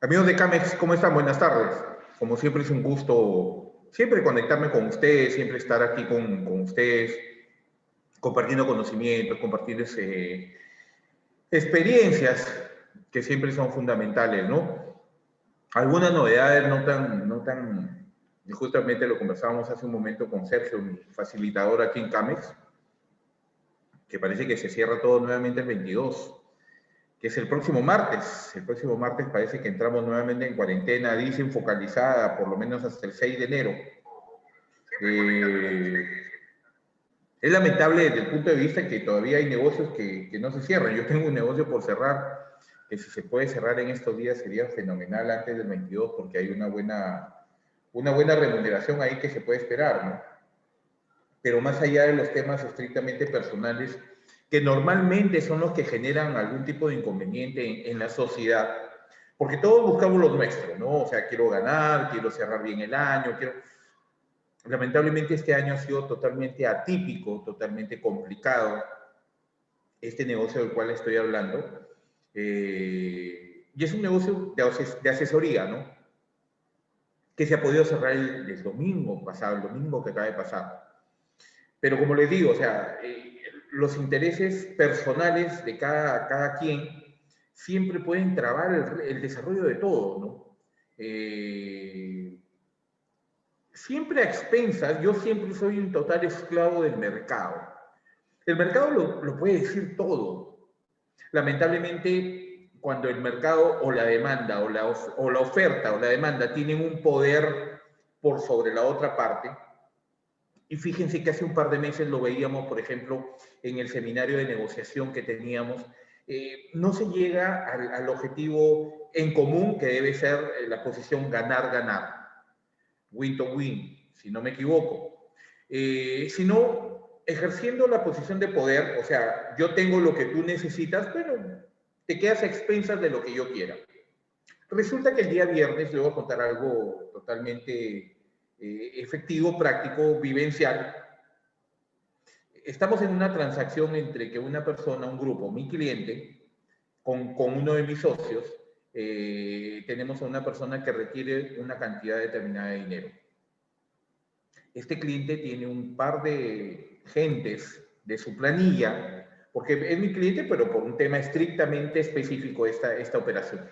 Amigos de Camex, ¿cómo están? Buenas tardes. Como siempre es un gusto siempre conectarme con ustedes, siempre estar aquí con ustedes, compartiendo conocimientos, compartir experiencias que siempre son fundamentales, ¿no? Algunas novedades no tan, justamente lo conversábamos hace un momento con Sergio, mi facilitador aquí en Camex, que parece que se cierra todo nuevamente el 22, que es el próximo martes. El próximo martes parece que entramos nuevamente en cuarentena, dicen focalizada, por lo menos hasta el 6 de enero. Eh, es lamentable desde el punto de vista que todavía hay negocios que no se cierran. Yo tengo un negocio por cerrar, que si se puede cerrar en estos días sería fenomenal antes del 22, porque hay una buena remuneración ahí que se puede esperar, ¿no? Pero más allá de los temas estrictamente personales, que normalmente son los que generan algún tipo de inconveniente en la sociedad, porque todos buscamos lo nuestro, ¿no? O sea, quiero ganar, quiero cerrar bien el año, quiero... Lamentablemente este año ha sido totalmente atípico, totalmente complicado, este negocio del cual estoy hablando, y es un negocio de asesoría, ¿no? Que se ha podido cerrar el domingo pasado, el domingo que acaba de pasar. Pero como les digo, o sea, los intereses personales de cada quien siempre pueden trabar el desarrollo de todo, ¿no? Siempre a expensas, yo siempre soy un total esclavo del mercado. El mercado lo puede decir todo. Lamentablemente, cuando el mercado o la demanda o la oferta o la demanda tienen un poder por sobre la otra parte, y fíjense que hace un par de meses lo veíamos, por ejemplo, en el seminario de negociación que teníamos, no se llega al objetivo en común que debe ser la posición ganar-ganar, win to win, si no me equivoco, sino ejerciendo la posición de poder, o sea, yo tengo lo que tú necesitas, pero te quedas a expensas de lo que yo quiera. Resulta que el día viernes, le voy a contar algo totalmente efectivo, práctico, vivencial. Estamos en una transacción entre que una persona, un grupo, mi cliente, con uno de mis socios, tenemos a una persona que requiere una cantidad determinada de dinero. Este cliente tiene un par de gentes de su planilla, porque es mi cliente, pero por un tema estrictamente específico esta operación.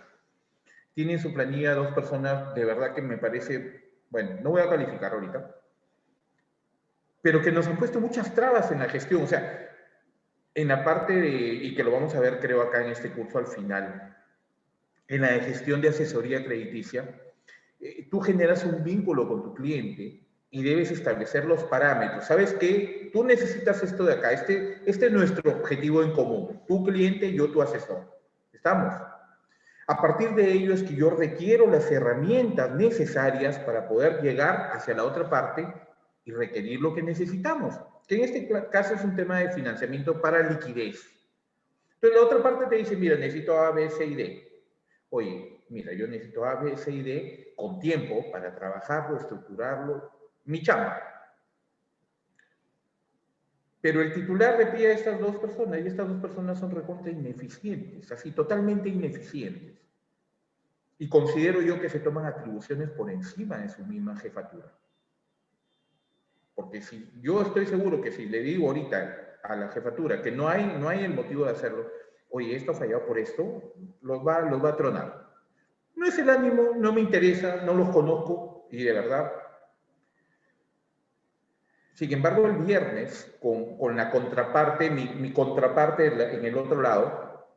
Tiene en su planilla dos personas, de verdad que me parece, bueno, no voy a calificar ahorita, pero que nos han puesto muchas trabas en la gestión, o sea, en la parte de, y que lo vamos a ver creo acá en este curso al final, en la de gestión de asesoría crediticia, tú generas un vínculo con tu cliente y debes establecer los parámetros. ¿Sabes qué? Tú necesitas esto de acá, este es nuestro objetivo en común, tu cliente, yo tu asesor. ¿Estamos? A partir de ello es que yo requiero las herramientas necesarias para poder llegar hacia la otra parte y requerir lo que necesitamos, que en este caso es un tema de financiamiento para liquidez. Entonces la otra parte te dice, mira, necesito A, B, C y D. Oye, mira, yo necesito A, B, C y D con tiempo para trabajarlo, estructurarlo, mi chamba. Pero el titular le pide a estas dos personas y estas dos personas son recontra ineficientes, así totalmente ineficientes. Y considero yo que se toman atribuciones por encima de su misma jefatura. Porque si yo estoy seguro que si le digo ahorita a la jefatura que no hay el motivo de hacerlo, oye, esto ha fallado por esto, los va a tronar. No es el ánimo, no me interesa, no los conozco y de verdad. Sin embargo, el viernes, con la contraparte, mi contraparte en el otro lado,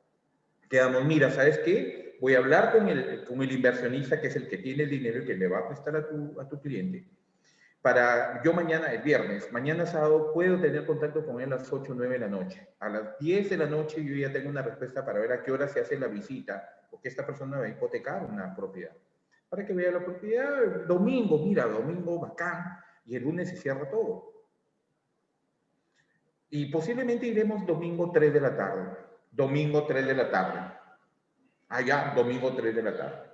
quedamos, mira, ¿sabes qué? Voy a hablar con el inversionista, que es el que tiene el dinero y que le va a prestar a tu cliente. Para yo mañana, el viernes, mañana sábado, puedo tener contacto con él a las 8 o 9 de la noche. A las 10 de la noche yo ya tengo una respuesta para ver a qué hora se hace la visita, porque esta persona va a hipotecar una propiedad. Para que vea la propiedad, domingo, mira, domingo bacán, y el lunes se cierra todo. Y posiblemente iremos domingo 3 de la tarde. Domingo 3 de la tarde. Allá, domingo 3 de la tarde.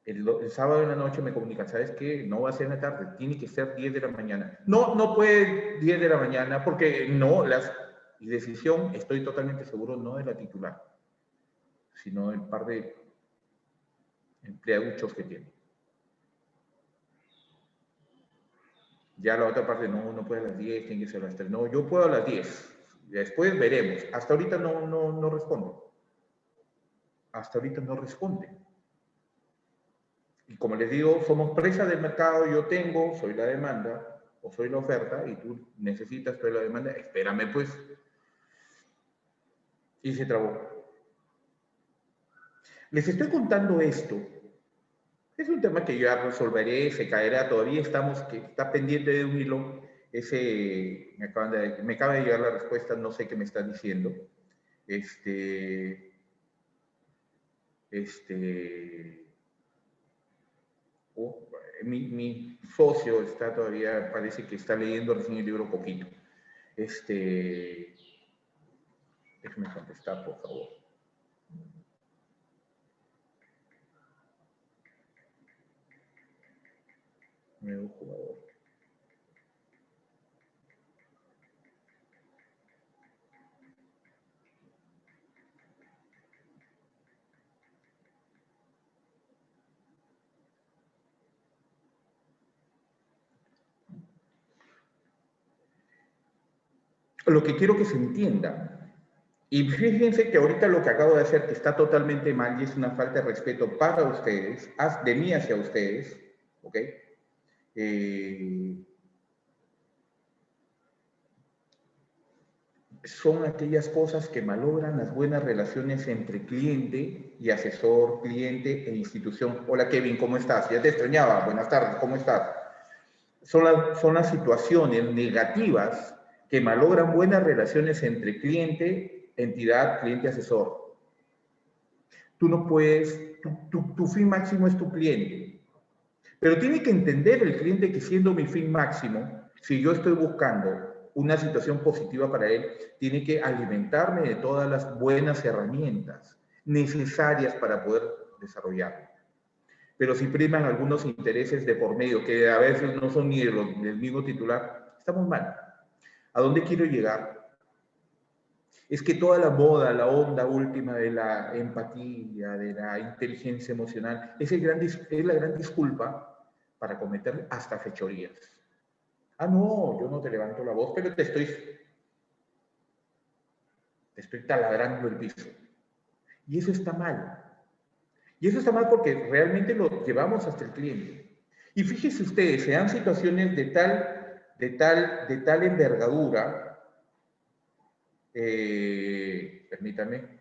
El sábado en la noche me comunican, ¿sabes qué? No va a ser en la tarde, tiene que ser 10 de la mañana. No, no puede 10 de la mañana porque no, y decisión, estoy totalmente seguro, no de la titular, sino del par de empleaduchos que tiene. Ya la otra parte, no puede a las 10, tiene que ser a las 3. No, yo puedo a las 10. Después veremos. Hasta ahorita no responde. Hasta ahorita no responde. Y como les digo, somos presa del mercado, yo soy la demanda, o soy la oferta, y tú necesitas, tú eres la demanda, espérame pues. Y se trabó. Les estoy contando esto. Es un tema que yo ya resolveré, se caerá, todavía está pendiente de un hilo. Me acaba de llegar la respuesta, no sé qué me están diciendo. Mi socio está todavía, parece que está leyendo recién el libro poquito. Déjeme contestar, por favor. Nuevo jugador. Lo que quiero que se entienda, y fíjense que ahorita lo que acabo de hacer que está totalmente mal y es una falta de respeto para ustedes, de mí hacia ustedes, ¿ok? Son aquellas cosas que malogran las buenas relaciones entre cliente y asesor, cliente e institución. Hola Kevin, ¿cómo estás? Ya te extrañaba, buenas tardes, ¿cómo estás? Son las situaciones negativas que malogran buenas relaciones entre cliente, entidad, cliente, asesor. Tú no puedes, tu fin máximo es tu cliente, pero tiene que entender el cliente que siendo mi fin máximo, si yo estoy buscando una situación positiva para él, tiene que alimentarme de todas las buenas herramientas necesarias para poder desarrollarlo. Pero si priman algunos intereses de por medio, que a veces no son ni del mismo titular, estamos mal. ¿A dónde quiero llegar? Es que toda la moda, la onda última de la empatía, de la inteligencia emocional, es la gran disculpa para cometer hasta fechorías. Ah, no, yo no te levanto la voz, pero te estoy taladrando el piso. Y eso está mal. Y eso está mal porque realmente lo llevamos hasta el cliente. Y fíjense ustedes, se dan situaciones de tal envergadura, permítame.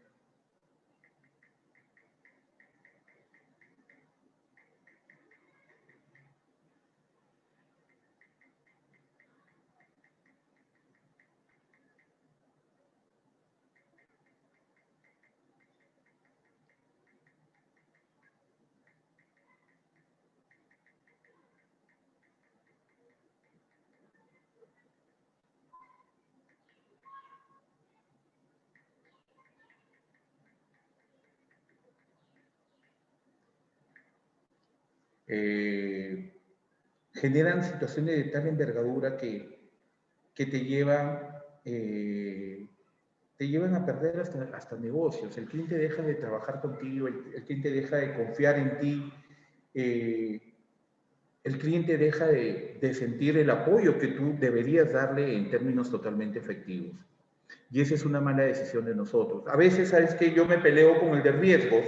Generan situaciones de tal envergadura que te llevan a perder hasta negocios. El cliente deja de trabajar contigo, el cliente deja de confiar en ti, el cliente deja de sentir el apoyo que tú deberías darle en términos totalmente efectivos. Y esa es una mala decisión de nosotros. A veces, ¿sabes qué? Yo me peleo con el de riesgos,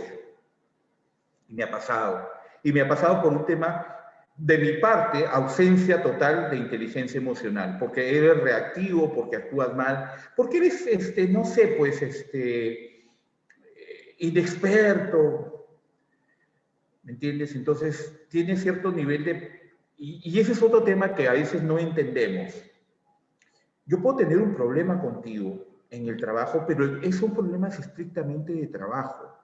y me ha pasado. Y me ha pasado por un tema, de mi parte, ausencia total de inteligencia emocional, porque eres reactivo, porque actúas mal, porque eres, no sé, pues, inexperto, ¿me entiendes? Entonces, tiene cierto nivel de... Y ese es otro tema que a veces no entendemos. Yo puedo tener un problema contigo en el trabajo, pero son problemas estrictamente de trabajo.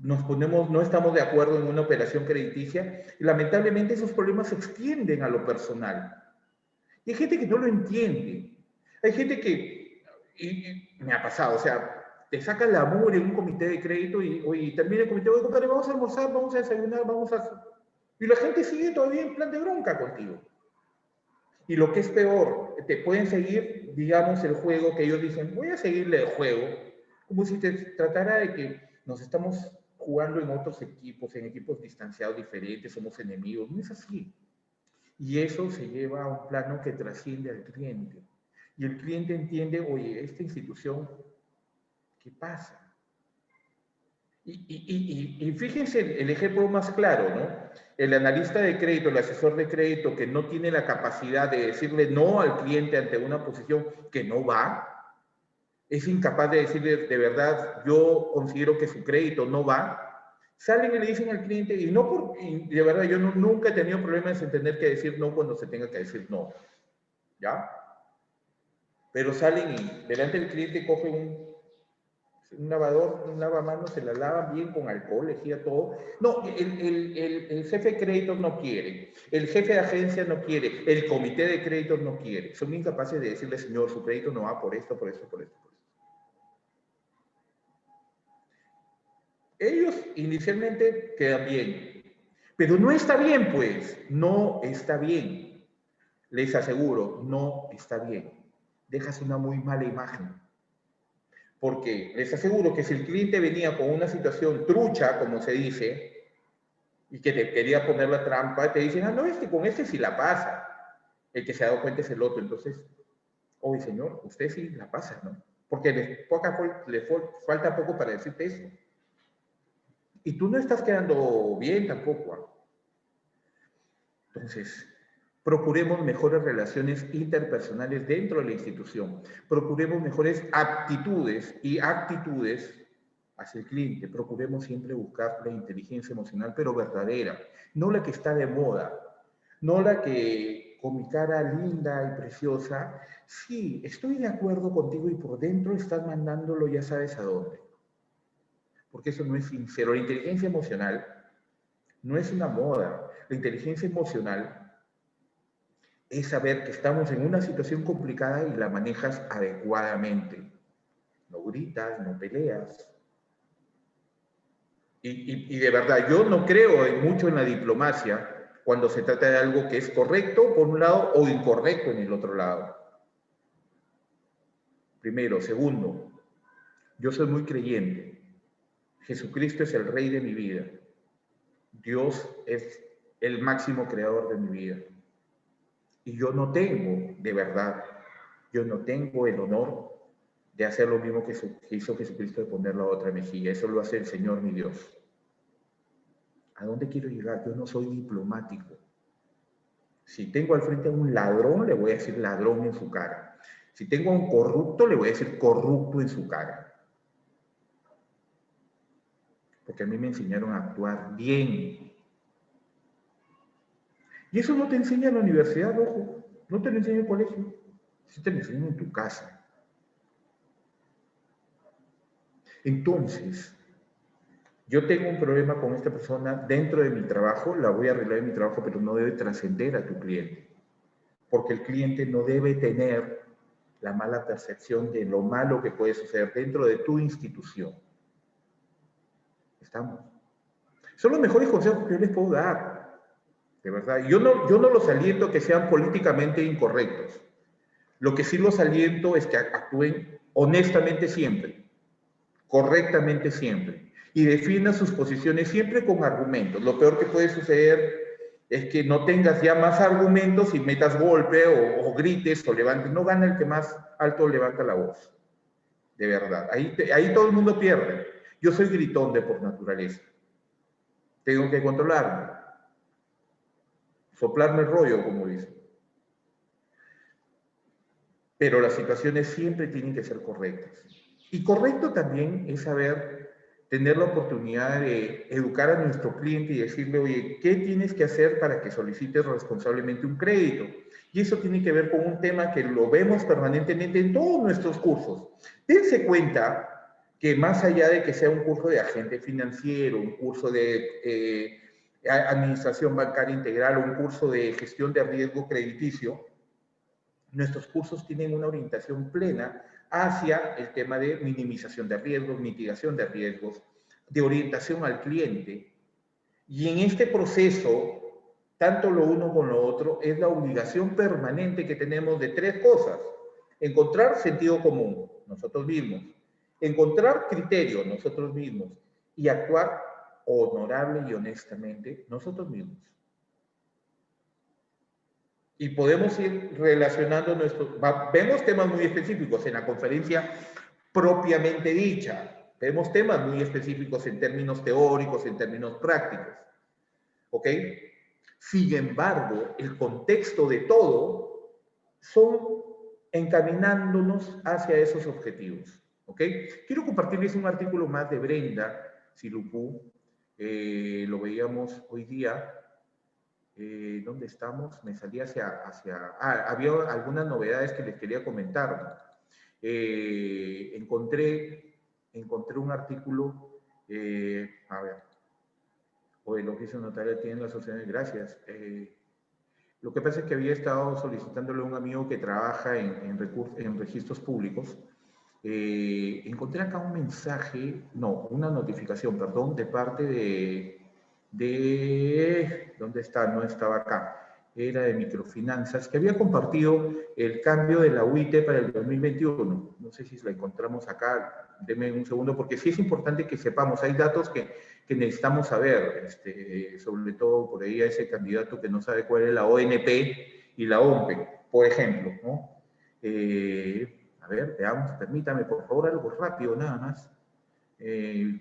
No estamos de acuerdo en una operación crediticia, y lamentablemente esos problemas se extienden a lo personal. Y hay gente que no lo entiende. Hay gente que, y me ha pasado, o sea, te saca la mugre en un comité de crédito y termina el comité, oye, compadre, vamos a almorzar, vamos a desayunar, Y la gente sigue todavía en plan de bronca contigo. Y lo que es peor, te pueden seguir, digamos, el juego que ellos dicen, voy a seguirle el juego, como si te tratara de que nos estamos jugando en otros equipos, en equipos distanciados diferentes, somos enemigos. No es así. Y eso se lleva a un plano que trasciende al cliente. Y el cliente entiende, oye, esta institución, ¿qué pasa? Y fíjense el ejemplo más claro, ¿no? El analista de crédito, el asesor de crédito que no tiene la capacidad de decirle no al cliente ante una posición que no va, es incapaz de decirle de verdad, yo considero que su crédito no va, salen y le dicen al cliente, y de verdad yo nunca he tenido problemas en tener que decir no cuando se tenga que decir no, ¿ya? Pero salen y delante del cliente coge un lavador, un lavamanos, se la lava bien con alcohol, le gira todo. No, el jefe de créditos no quiere, el jefe de agencia no quiere, el comité de créditos no quiere. Son incapaces de decirle, señor, su crédito no va por esto, por esto, por esto, por esto. Ellos inicialmente quedan bien, pero no está bien, pues, no está bien. Les aseguro, no está bien. Dejas una muy mala imagen. Porque les aseguro que si el cliente venía con una situación trucha, como se dice, y que te quería poner la trampa, te dicen, ah, no, con este sí la pasa. El que se ha dado cuenta es el otro. Entonces, oye, señor, usted sí la pasa, ¿no? Porque le falta poco para decirte eso. Y tú no estás quedando bien tampoco. ¿Ah? Entonces, procuremos mejores relaciones interpersonales dentro de la institución. Procuremos mejores aptitudes y actitudes hacia el cliente. Procuremos siempre buscar la inteligencia emocional, pero verdadera. No la que está de moda. No la que con mi cara linda y preciosa, sí, estoy de acuerdo contigo y por dentro estás mandándolo ya sabes a dónde. Porque eso no es sincero. La inteligencia emocional no es una moda. La inteligencia emocional es saber que estamos en una situación complicada y la manejas adecuadamente. No gritas, no peleas. Y de verdad, yo no creo mucho en la diplomacia cuando se trata de algo que es correcto por un lado o incorrecto en el otro lado. Primero. Segundo, yo soy muy creyente. Jesucristo es el Rey de mi vida. Dios es el máximo creador de mi vida. Y yo no tengo, de verdad, yo no tengo el honor de hacer lo mismo que hizo Jesucristo, de poner la otra mejilla. Eso lo hace el Señor mi Dios. ¿A dónde quiero llegar? Yo no soy diplomático. Si tengo al frente a un ladrón, le voy a decir ladrón en su cara. Si tengo a un corrupto, le voy a decir corrupto en su cara. Porque a mí me enseñaron a actuar bien. Y eso no te enseña en la universidad, ojo. No te lo enseña en el colegio. Eso te lo enseñan en tu casa. Entonces, yo tengo un problema con esta persona dentro de mi trabajo, la voy a arreglar en mi trabajo, pero no debe trascender a tu cliente. Porque el cliente no debe tener la mala percepción de lo malo que puede suceder dentro de tu institución. ¿Estamos? Son los mejores consejos que yo les puedo dar. De verdad. Yo no los aliento que sean políticamente incorrectos. Lo que sí los aliento es que actúen honestamente siempre, correctamente siempre, y defiendan sus posiciones siempre con argumentos. Lo peor que puede suceder es que no tengas ya más argumentos y metas golpe o grites o levantes. No gana el que más alto levanta la voz. De verdad. Ahí todo el mundo pierde. Yo soy gritón por naturaleza. Tengo que controlarme. Soplarme el rollo, como dicen. Pero las situaciones siempre tienen que ser correctas. Y correcto también es tener la oportunidad de educar a nuestro cliente y decirle, oye, ¿qué tienes que hacer para que solicites responsablemente un crédito? Y eso tiene que ver con un tema que lo vemos permanentemente en todos nuestros cursos. Dense cuenta que más allá de que sea un curso de agente financiero, un curso de administración bancaria integral o un curso de gestión de riesgo crediticio, nuestros cursos tienen una orientación plena hacia el tema de minimización de riesgos, mitigación de riesgos, de orientación al cliente. Y en este proceso, tanto lo uno como lo otro, es la obligación permanente que tenemos de tres cosas. Encontrar sentido común, nosotros mismos. Encontrar criterio, nosotros mismos. Y actuar honorable y honestamente nosotros mismos. Y podemos ir relacionando vemos temas muy específicos en la conferencia propiamente dicha. Vemos temas muy específicos en términos teóricos, en términos prácticos. ¿Ok? Sin embargo, el contexto de todo son encaminándonos hacia esos objetivos. ¿Ok? Quiero compartirles un artículo más de Brenda Silupú. Lo veíamos hoy día. ¿Dónde estamos? Me salí había algunas novedades que les quería comentar. Encontré un artículo, a ver, o el oficio notario tiene las opciones, gracias. Lo que pasa es que había estado solicitándole a un amigo que trabaja en registros públicos. Encontré acá un mensaje, una notificación, perdón, de parte ¿dónde está? No estaba acá. Era de Microfinanzas, que había compartido el cambio de la UIT para el 2021. No sé si la encontramos acá. Denme un segundo, porque sí es importante que sepamos. Hay datos que necesitamos saber, sobre todo por ahí a ese candidato que no sabe cuál es la ONP y la OMPE, por ejemplo, ¿no? A ver, veamos, permítame, por favor, algo rápido, nada más.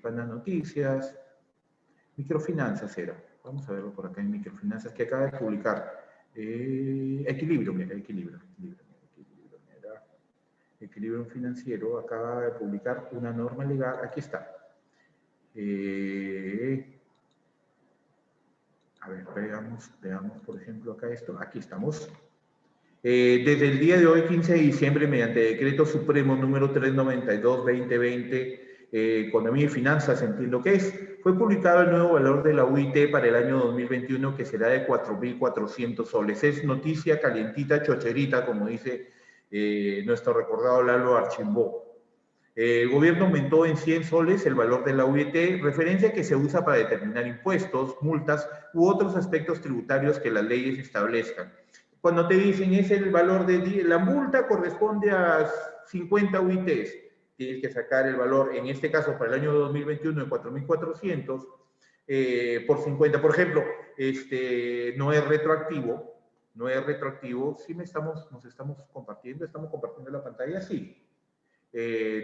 Pana Noticias, Microfinanzas era. Vamos a verlo por acá en Microfinanzas, que acaba de publicar. Equilibrio, mira, Equilibrio Financiero, acaba de publicar una norma legal, aquí está. A ver, veamos, por ejemplo, acá esto, aquí estamos. Desde el día de hoy, 15 de diciembre, mediante Decreto Supremo número 392-2020, Economía y Finanzas, entiendo que fue publicado el nuevo valor de la UIT para el año 2021, que será de 4.400 soles. Es noticia calientita, chocherita, como dice nuestro recordado Lalo Archimbó. El gobierno aumentó en 100 soles el valor de la UIT, referencia que se usa para determinar impuestos, multas u otros aspectos tributarios que las leyes establezcan. Cuando te dicen es el valor de la multa corresponde a 50 UITs, tienes que sacar el valor, en este caso para el año 2021 de 4.400 por 50. Por ejemplo, no es retroactivo, sí nos estamos compartiendo, la pantalla, sí.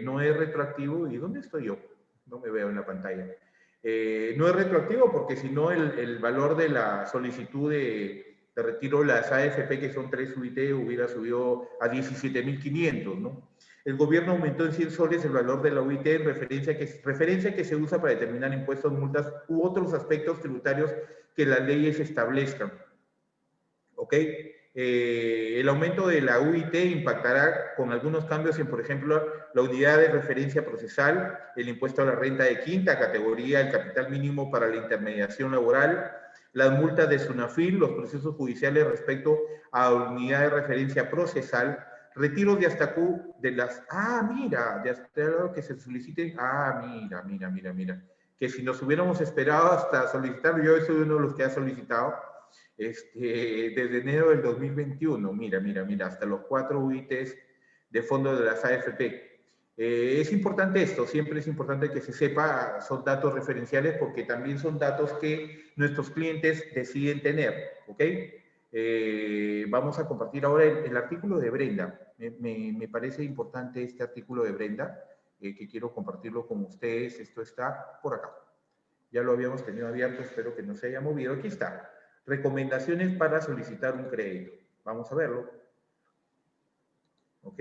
No es retroactivo, ¿y dónde estoy yo? No me veo en la pantalla. No es retroactivo porque si no el valor de la solicitud de retiro de las AFP, que son 3 UIT, hubiera subido a 17.500, ¿no? El gobierno aumentó en 100 soles el valor de la UIT en referencia que se usa para determinar impuestos, multas u otros aspectos tributarios que las leyes establezcan. ¿Ok? El aumento de la UIT impactará con algunos cambios en, por ejemplo, la unidad de referencia procesal, el impuesto a la renta de quinta categoría, el capital mínimo para la intermediación laboral, las multas de SUNAFIL, los procesos judiciales respecto a unidad de referencia procesal, retiros de hasta Q de las... mira, de hasta que se soliciten... mira. Que si nos hubiéramos esperado hasta solicitar, yo soy uno de los que ha solicitado, desde enero del 2021, mira, hasta los 4 UITs de fondo de las AFP. Es importante esto, siempre es importante que se sepa, son datos referenciales porque también son datos que nuestros clientes deciden tener, ¿ok? Vamos a compartir ahora el artículo de Brenda. Me parece importante este artículo de Brenda, que quiero compartirlo con ustedes. Esto está por acá. Ya lo habíamos tenido abierto, espero que no se haya movido. Aquí está. Recomendaciones para solicitar un crédito. Vamos a verlo. ¿Ok?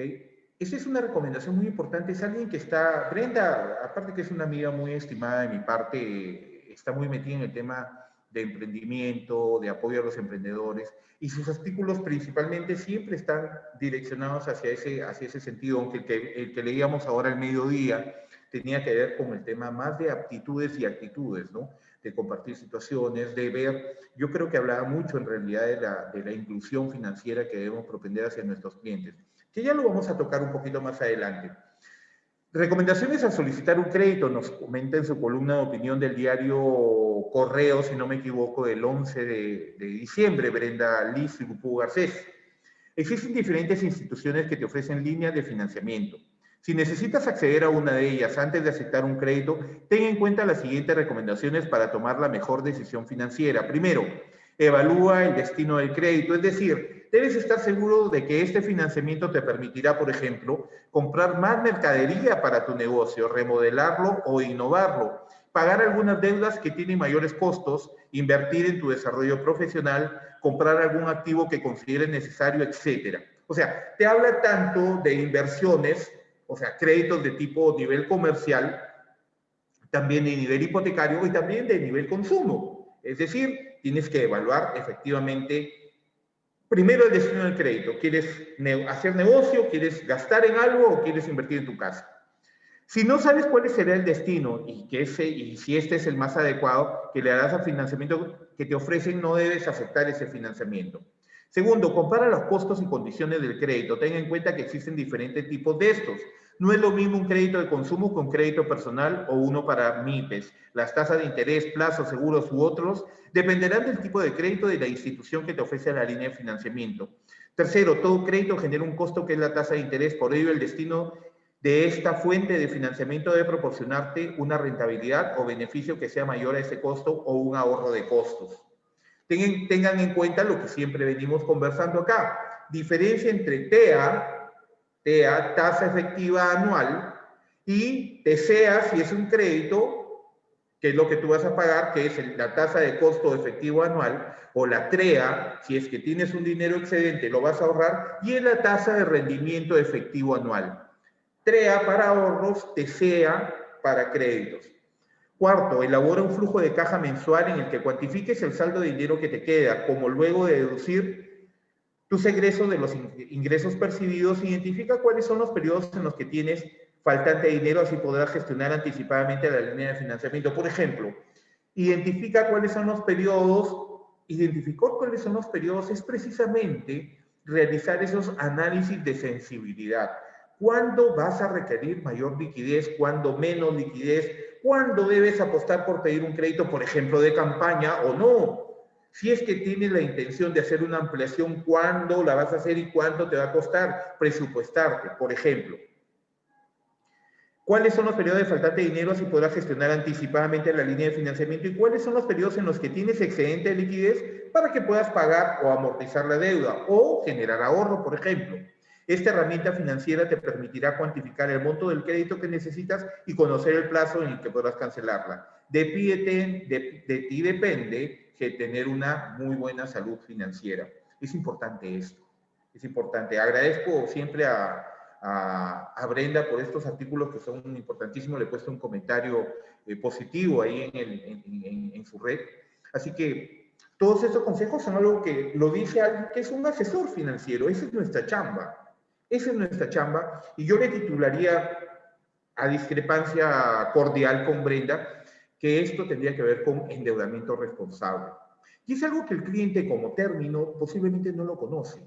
Esa es una recomendación muy importante. Es alguien que está... Brenda, aparte que es una amiga muy estimada de mi parte, está muy metida en el tema de emprendimiento, de apoyo a los emprendedores, y sus artículos principalmente siempre están direccionados hacia ese sentido, aunque el que leíamos ahora al mediodía tenía que ver con el tema más de aptitudes y actitudes, ¿no? De compartir situaciones, de ver, yo creo que hablaba mucho en realidad de la inclusión financiera que debemos propender hacia nuestros clientes, que ya lo vamos a tocar un poquito más adelante. Recomendaciones a solicitar un crédito, nos comenta en su columna de opinión del diario Correo, si no me equivoco, del 11 de diciembre, Brenda Liz Silupú Garcés. Existen diferentes instituciones que te ofrecen líneas de financiamiento. Si necesitas acceder a una de ellas antes de aceptar un crédito, ten en cuenta las siguientes recomendaciones para tomar la mejor decisión financiera. Primero, evalúa el destino del crédito, es decir, debes estar seguro de que este financiamiento te permitirá, por ejemplo, comprar más mercadería para tu negocio, remodelarlo o innovarlo, pagar algunas deudas que tienen mayores costos, invertir en tu desarrollo profesional, comprar algún activo que consideres necesario, etcétera. O sea, te habla tanto de inversiones, o sea, créditos de tipo nivel comercial, también de nivel hipotecario y también de nivel consumo. Es decir, tienes que evaluar efectivamente primero el destino del crédito. ¿Quieres hacer negocio? ¿Quieres gastar en algo o quieres invertir en tu casa? Si no sabes cuál será el destino y si este es el más adecuado que le darás al financiamiento que te ofrecen, no debes aceptar ese financiamiento. Segundo, compara los costos y condiciones del crédito. Ten en cuenta que existen diferentes tipos de estos. No es lo mismo un crédito de consumo con crédito personal o uno para MIPES. Las tasas de interés, plazos, seguros u otros dependerán del tipo de crédito de la institución que te ofrece la línea de financiamiento. Tercero, todo crédito genera un costo que es la tasa de interés. Por ello, el destino de esta fuente de financiamiento debe proporcionarte una rentabilidad o beneficio que sea mayor a ese costo o un ahorro de costos. Tengan en cuenta lo que siempre venimos conversando acá. Diferencia entre TEA, tasa efectiva anual, y TCEA, si es un crédito, que es lo que tú vas a pagar, que es la tasa de costo efectivo anual, o la TREA, si es que tienes un dinero excedente, lo vas a ahorrar, y es la tasa de rendimiento efectivo anual. TREA para ahorros, TCEA para créditos. Cuarto, elabora un flujo de caja mensual en el que cuantifiques el saldo de dinero que te queda, como luego de deducir tus egresos de los ingresos percibidos, identifica cuáles son los periodos en los que tienes faltante de dinero, así podrás gestionar anticipadamente la línea de financiamiento. Por ejemplo, identificó cuáles son los periodos es precisamente realizar esos análisis de sensibilidad. ¿Cuándo vas a requerir mayor liquidez? ¿Cuándo menos liquidez? ¿Cuándo debes apostar por pedir un crédito, por ejemplo, de campaña o no? Si es que tienes la intención de hacer una ampliación, ¿cuándo la vas a hacer y cuánto te va a costar presupuestarte? Por ejemplo, ¿cuáles son los periodos de faltante de dinero si podrás gestionar anticipadamente la línea de financiamiento? ¿Y cuáles son los periodos en los que tienes excedente de liquidez para que puedas pagar o amortizar la deuda o generar ahorro, por ejemplo? Esta herramienta financiera te permitirá cuantificar el monto del crédito que necesitas y conocer el plazo en el que podrás cancelarla. De ti depende que tener una muy buena salud financiera. Es importante esto. Es importante. Agradezco siempre a Brenda por estos artículos que son importantísimos. Le he puesto un comentario positivo ahí en su red. Así que todos estos consejos son algo que lo dice alguien que es un asesor financiero. Esa es nuestra chamba. Esa es nuestra chamba. Y yo le titularía, a discrepancia cordial con Brenda, que esto tendría que ver con endeudamiento responsable. Y es algo que el cliente como término posiblemente no lo conoce.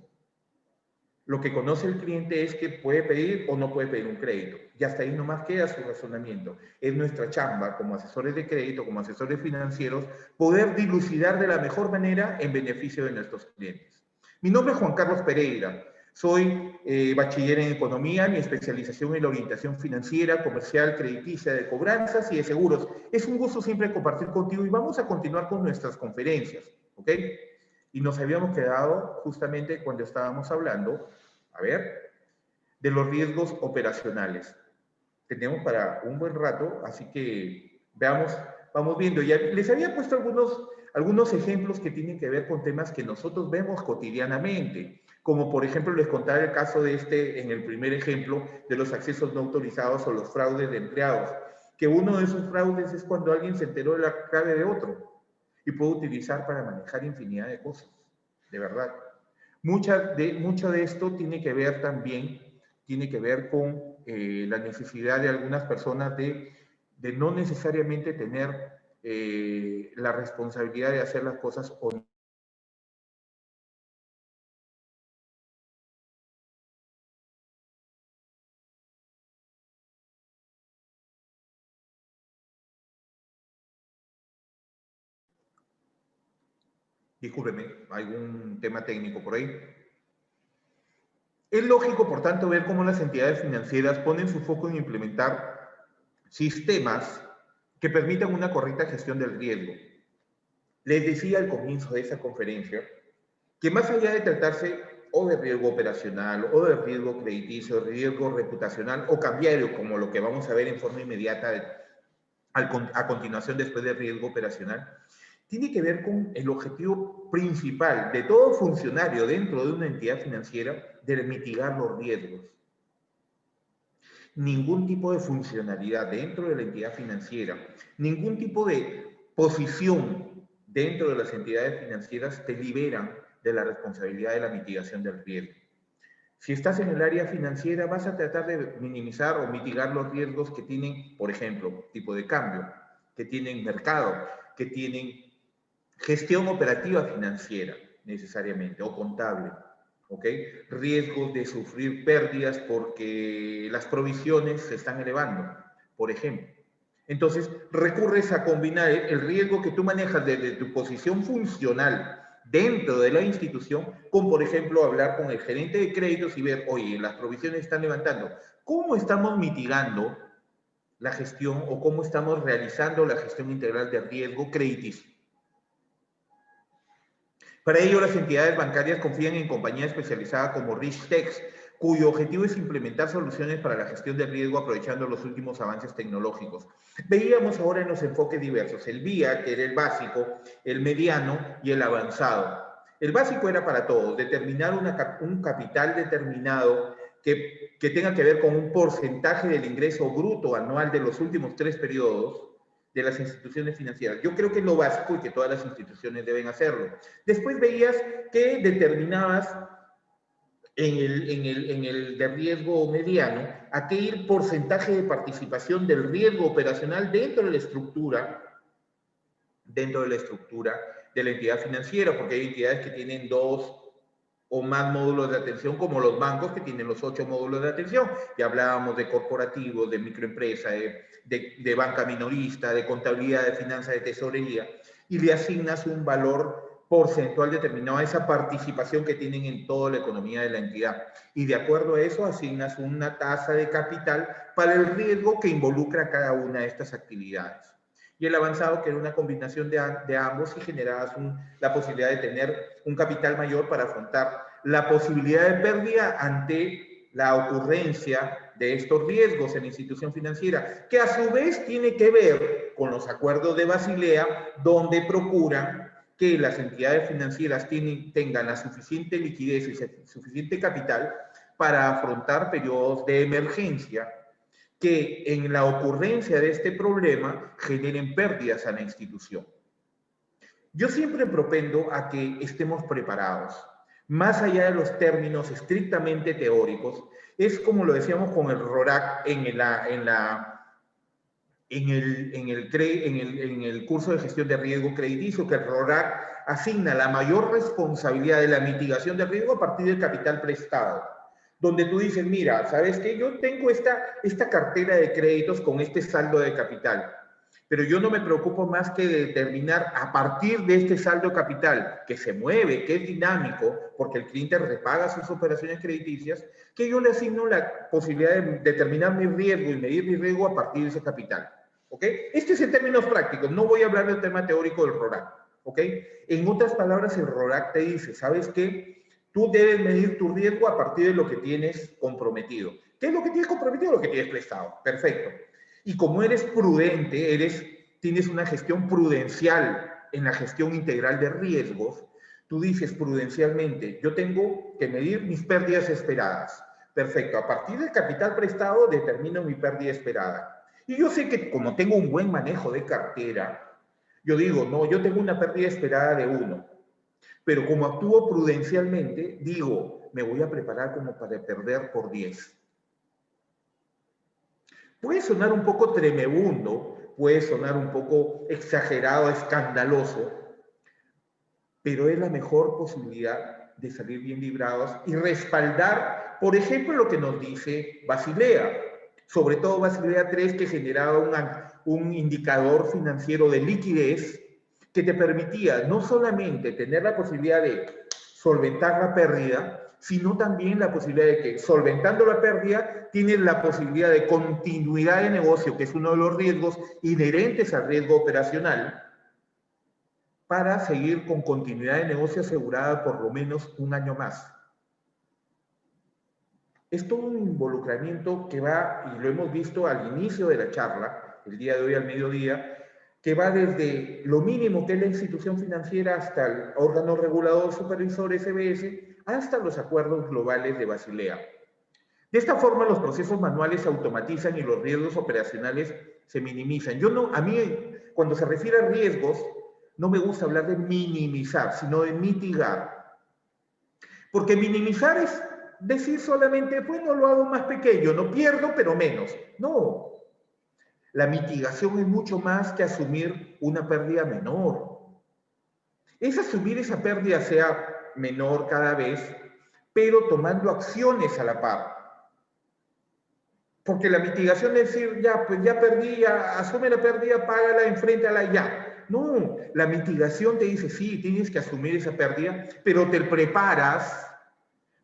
Lo que conoce el cliente es que puede pedir o no puede pedir un crédito. Y hasta ahí nomás queda su razonamiento. Es nuestra chamba como asesores de crédito, como asesores financieros, poder dilucidar de la mejor manera en beneficio de nuestros clientes. Mi nombre es Juan Carlos Pereira. Soy bachiller en economía, mi especialización en la orientación financiera, comercial, crediticia, de cobranzas y de seguros. Es un gusto siempre compartir contigo y vamos a continuar con nuestras conferencias, ¿ok? Y nos habíamos quedado justamente cuando estábamos hablando, a ver, de los riesgos operacionales. Tenemos para un buen rato, así que veamos, vamos viendo. Ya les había puesto algunos ejemplos que tienen que ver con temas que nosotros vemos cotidianamente, como por ejemplo les contaba el caso en el primer ejemplo, de los accesos no autorizados o los fraudes de empleados, que uno de esos fraudes es cuando alguien se enteró de la clave de otro y puede utilizar para manejar infinidad de cosas, de verdad. Mucho de esto tiene que ver también, tiene que ver con la necesidad de algunas personas de no necesariamente tener la responsabilidad de hacer las cosas o no. Discúlpeme, ¿algún tema técnico por ahí? Es lógico, por tanto, ver cómo las entidades financieras ponen su foco en implementar sistemas que permitan una correcta gestión del riesgo. Les decía al comienzo de esa conferencia que más allá de tratarse o de riesgo operacional, o de riesgo crediticio, riesgo reputacional o cambiario, como lo que vamos a ver en forma inmediata a continuación después del riesgo operacional, tiene que ver con el objetivo principal de todo funcionario dentro de una entidad financiera de mitigar los riesgos. Ningún tipo de funcionalidad dentro de la entidad financiera, ningún tipo de posición dentro de las entidades financieras te liberan de la responsabilidad de la mitigación del riesgo. Si estás en el área financiera, vas a tratar de minimizar o mitigar los riesgos que tienen, por ejemplo, tipo de cambio, que tienen mercado, que tienen gestión operativa financiera, necesariamente, o contable. ¿Ok? Riesgos de sufrir pérdidas porque las provisiones se están elevando, por ejemplo. Entonces, recurres a combinar el riesgo que tú manejas desde tu posición funcional dentro de la institución con, por ejemplo, hablar con el gerente de créditos y ver, oye, las provisiones están levantando. ¿Cómo estamos mitigando la gestión o cómo estamos realizando la gestión integral de riesgo crediticio? Para ello, las entidades bancarias confían en compañías especializadas como RiskTech, cuyo objetivo es implementar soluciones para la gestión del riesgo aprovechando los últimos avances tecnológicos. Veíamos ahora en los enfoques diversos, el VIA, que era el básico, el mediano y el avanzado. El básico era para todos, determinar un capital determinado que tenga que ver con un porcentaje del ingreso bruto anual de los últimos 3 periodos, de las instituciones financieras. Yo creo que es lo básico y que todas las instituciones deben hacerlo. Después veías que determinabas en el de riesgo mediano aquel porcentaje de participación del riesgo operacional dentro de la estructura de la entidad financiera, porque hay entidades que tienen 2 o más módulos de atención, como los bancos que tienen los 8 módulos de atención. Ya hablábamos de corporativos, de microempresa, de banca minorista, de contabilidad, de finanzas, de tesorería, y le asignas un valor porcentual determinado a esa participación que tienen en toda la economía de la entidad. Y de acuerdo a eso asignas una tasa de capital para el riesgo que involucra cada una de estas actividades. Y el avanzado, que era una combinación de ambos, y generabas la posibilidad de tener un capital mayor para afrontar la posibilidad de pérdida ante la ocurrencia de estos riesgos en la institución financiera, que a su vez tiene que ver con los acuerdos de Basilea, donde procuran que las entidades financieras tengan la suficiente liquidez y suficiente capital para afrontar periodos de emergencia que en la ocurrencia de este problema generen pérdidas a la institución. Yo siempre propendo a que estemos preparados. Más allá de los términos estrictamente teóricos, es como lo decíamos con el RORAC en el curso de gestión de riesgo crediticio, que el RORAC asigna la mayor responsabilidad de la mitigación del riesgo a partir del capital prestado, donde tú dices, mira, ¿sabes qué? Yo tengo esta cartera de créditos con este saldo de capital, pero yo no me preocupo más que de determinar a partir de este saldo capital, que se mueve, que es dinámico, porque el cliente repaga sus operaciones crediticias, que yo le asigno la posibilidad de determinar mi riesgo y medir mi riesgo a partir de ese capital. ¿Ok? Este es en términos prácticos, no voy a hablar del tema teórico del RORAC. ¿Ok? En otras palabras, el RORAC te dice, ¿sabes qué? Tú debes medir tu riesgo a partir de lo que tienes comprometido. ¿Qué es lo que tienes comprometido? Lo que tienes prestado. Perfecto. Y como eres prudente, tienes una gestión prudencial en la gestión integral de riesgos, tú dices prudencialmente, yo tengo que medir mis pérdidas esperadas. Perfecto. A partir del capital prestado determino mi pérdida esperada. Y yo sé que como tengo un buen manejo de cartera, yo digo, no, yo tengo una pérdida esperada de 1. Pero como actúo prudencialmente, digo, me voy a preparar como para perder por 10. Puede sonar un poco tremebundo, puede sonar un poco exagerado, escandaloso, pero es la mejor posibilidad de salir bien librados y respaldar, por ejemplo, lo que nos dice Basilea, sobre todo Basilea 3, que generaba un indicador financiero de liquidez que te permitía no solamente tener la posibilidad de solventar la pérdida, sino también la posibilidad de que, solventando la pérdida, tienes la posibilidad de continuidad de negocio, que es uno de los riesgos inherentes al riesgo operacional, para seguir con continuidad de negocio asegurada por lo menos un año más. Es todo un involucramiento que va, y lo hemos visto al inicio de la charla, el día de hoy al mediodía, que va desde lo mínimo que es la institución financiera hasta el órgano regulador supervisor SBS, hasta los acuerdos globales de Basilea. De esta forma, los procesos manuales se automatizan y los riesgos operacionales se minimizan. A mí, cuando se refiere a riesgos, no me gusta hablar de minimizar, sino de mitigar. Porque minimizar es decir solamente, bueno, lo hago más pequeño, no pierdo, pero menos. No. La mitigación es mucho más que asumir una pérdida menor. Es asumir esa pérdida sea menor cada vez, pero tomando acciones a la par. Porque la mitigación es decir, ya, pues ya perdí, ya, asume la pérdida, págala, enfréntala, ya. No, la mitigación te dice, sí, tienes que asumir esa pérdida, pero te preparas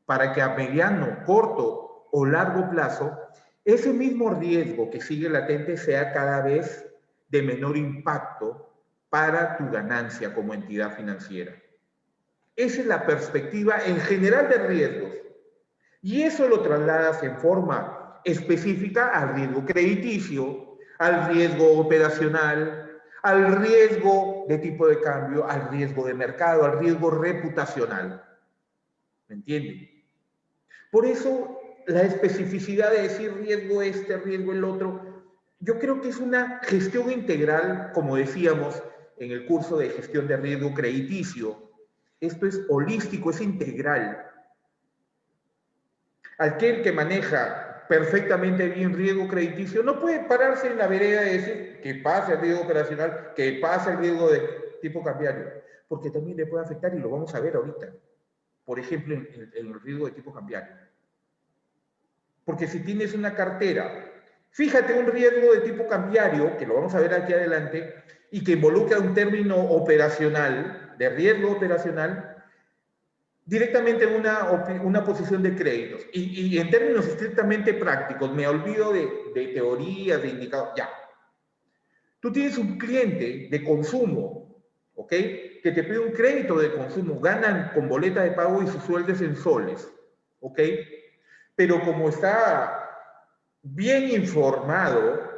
para que a mediano, corto o largo plazo, ese mismo riesgo que sigue latente sea cada vez de menor impacto para tu ganancia como entidad financiera. Esa es la perspectiva en general de riesgos. Y eso lo trasladas en forma específica al riesgo crediticio, al riesgo operacional, al riesgo de tipo de cambio, al riesgo de mercado, al riesgo reputacional. ¿Me entienden? Por eso la especificidad de decir riesgo este, riesgo el otro, yo creo que es una gestión integral, como decíamos en el curso de gestión de riesgo crediticio. Esto es holístico, es integral. Aquel que maneja perfectamente bien riesgo crediticio no puede pararse en la vereda y decir que pase el riesgo operacional, que pase el riesgo de tipo cambiario, porque también le puede afectar y lo vamos a ver ahorita. Por ejemplo, en el riesgo de tipo cambiario. Porque si tienes una cartera, fíjate un riesgo de tipo cambiario, que lo vamos a ver aquí adelante, y que involucra un término operacional, de riesgo operacional, directamente en una posición de créditos. Y en términos estrictamente prácticos, me olvido de teorías, de indicadores, ya. Tú tienes un cliente de consumo, ¿ok? Que te pide un crédito de consumo, ganan con boleta de pago y sus sueldos en soles, ¿ok? Pero como está bien informado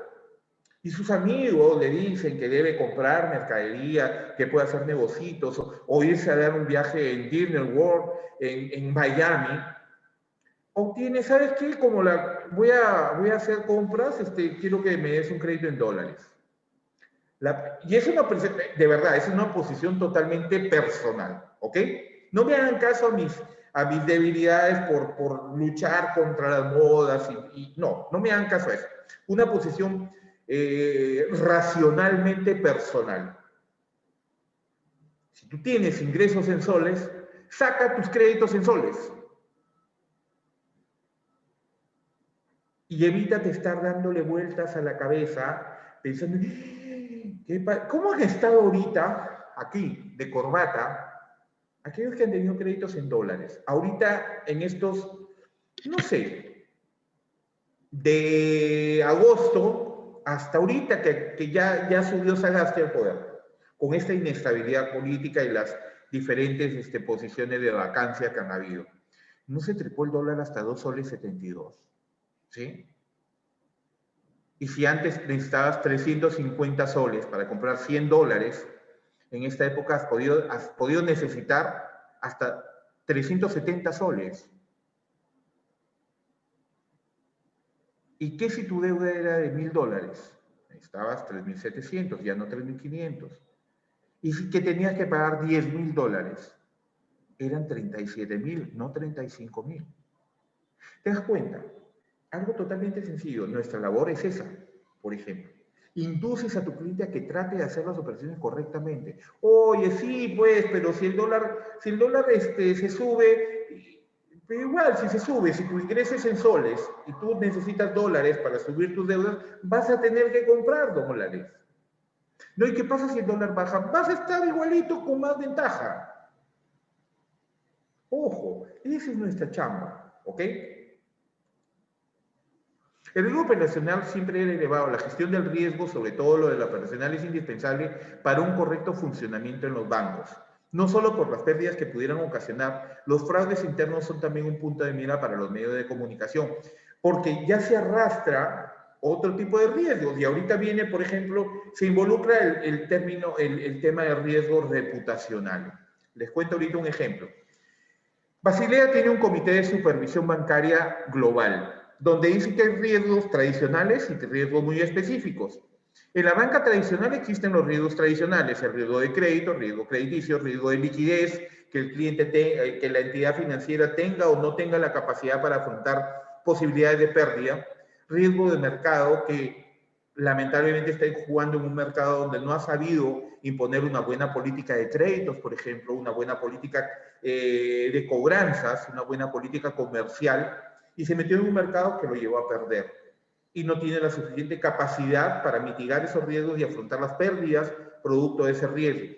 y sus amigos le dicen que debe comprar mercadería, que puede hacer negocios o irse a dar un viaje en Disney World, en Miami, obtiene, ¿sabes qué? Como voy a hacer compras, quiero que me des un crédito en dólares. Y es de verdad, es una posición totalmente personal, ¿ok? No me hagan caso a mis debilidades por luchar contra las modas no me hagan caso a eso. Una posición racionalmente personal. Si tú tienes ingresos en soles, saca tus créditos en soles. Y evítate estar dándole vueltas a la cabeza pensando, ¿cómo han estado ahorita aquí de corbata aquellos que han tenido créditos en dólares? Ahorita en estos, no sé, de agosto hasta ahorita que ya subió Sagasti al poder, con esta inestabilidad política y las diferentes posiciones de vacancia que han habido. No se trepó el dólar hasta 2 soles 72. ¿Sí? Y si antes necesitabas 350 soles para comprar 100 dólares, en esta época has podido necesitar hasta 370 soles. ¿Y qué si tu deuda era de 1.000 dólares? Necesitabas 3.700, ya no 3.500. ¿Y si que tenías que pagar 10.000 dólares? Eran 37.000, no 35.000. ¿Te das cuenta? Algo totalmente sencillo. Nuestra labor es esa, por ejemplo. Induces a tu cliente a que trate de hacer las operaciones correctamente. Oye, sí, pues, pero si el dólar se sube, pero igual, si se sube, si tu ingreso es en soles y tú necesitas dólares para subir tus deudas, vas a tener que comprar dólares. ¿No? ¿Y qué pasa si el dólar baja? Vas a estar igualito con más ventaja. Ojo, esa es nuestra chamba, ¿ok? El riesgo operacional siempre era elevado. La gestión del riesgo, sobre todo lo del operacional, es indispensable para un correcto funcionamiento en los bancos. No solo por las pérdidas que pudieran ocasionar, los fraudes internos son también un punto de mira para los medios de comunicación, porque ya se arrastra otro tipo de riesgos. Y ahorita viene, por ejemplo, se involucra el tema de riesgo reputacional. Les cuento ahorita un ejemplo. Basilea tiene un comité de supervisión bancaria global, donde dice que hay riesgos tradicionales y riesgos muy específicos. En la banca tradicional existen los riesgos tradicionales, el riesgo de crédito, riesgo crediticio, riesgo de liquidez, que el cliente que la entidad financiera tenga o no tenga la capacidad para afrontar posibilidades de pérdida, riesgo de mercado, que lamentablemente está jugando en un mercado donde no ha sabido imponer una buena política de créditos, por ejemplo, una buena política de cobranzas, una buena política comercial, y se metió en un mercado que lo llevó a perder. Y no tiene la suficiente capacidad para mitigar esos riesgos y afrontar las pérdidas producto de ese riesgo.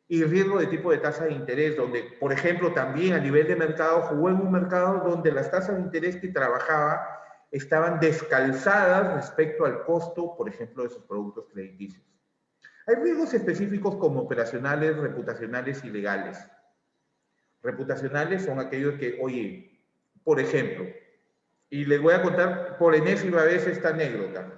Y riesgo de tipo de tasa de interés, donde, por ejemplo, también a nivel de mercado, jugó en un mercado donde las tasas de interés que trabajaba estaban descalzadas respecto al costo, por ejemplo, de sus productos crediticios. Hay riesgos específicos como operacionales, reputacionales y legales. Reputacionales son aquellos que, oye, por ejemplo, y les voy a contar por enésima vez esta anécdota.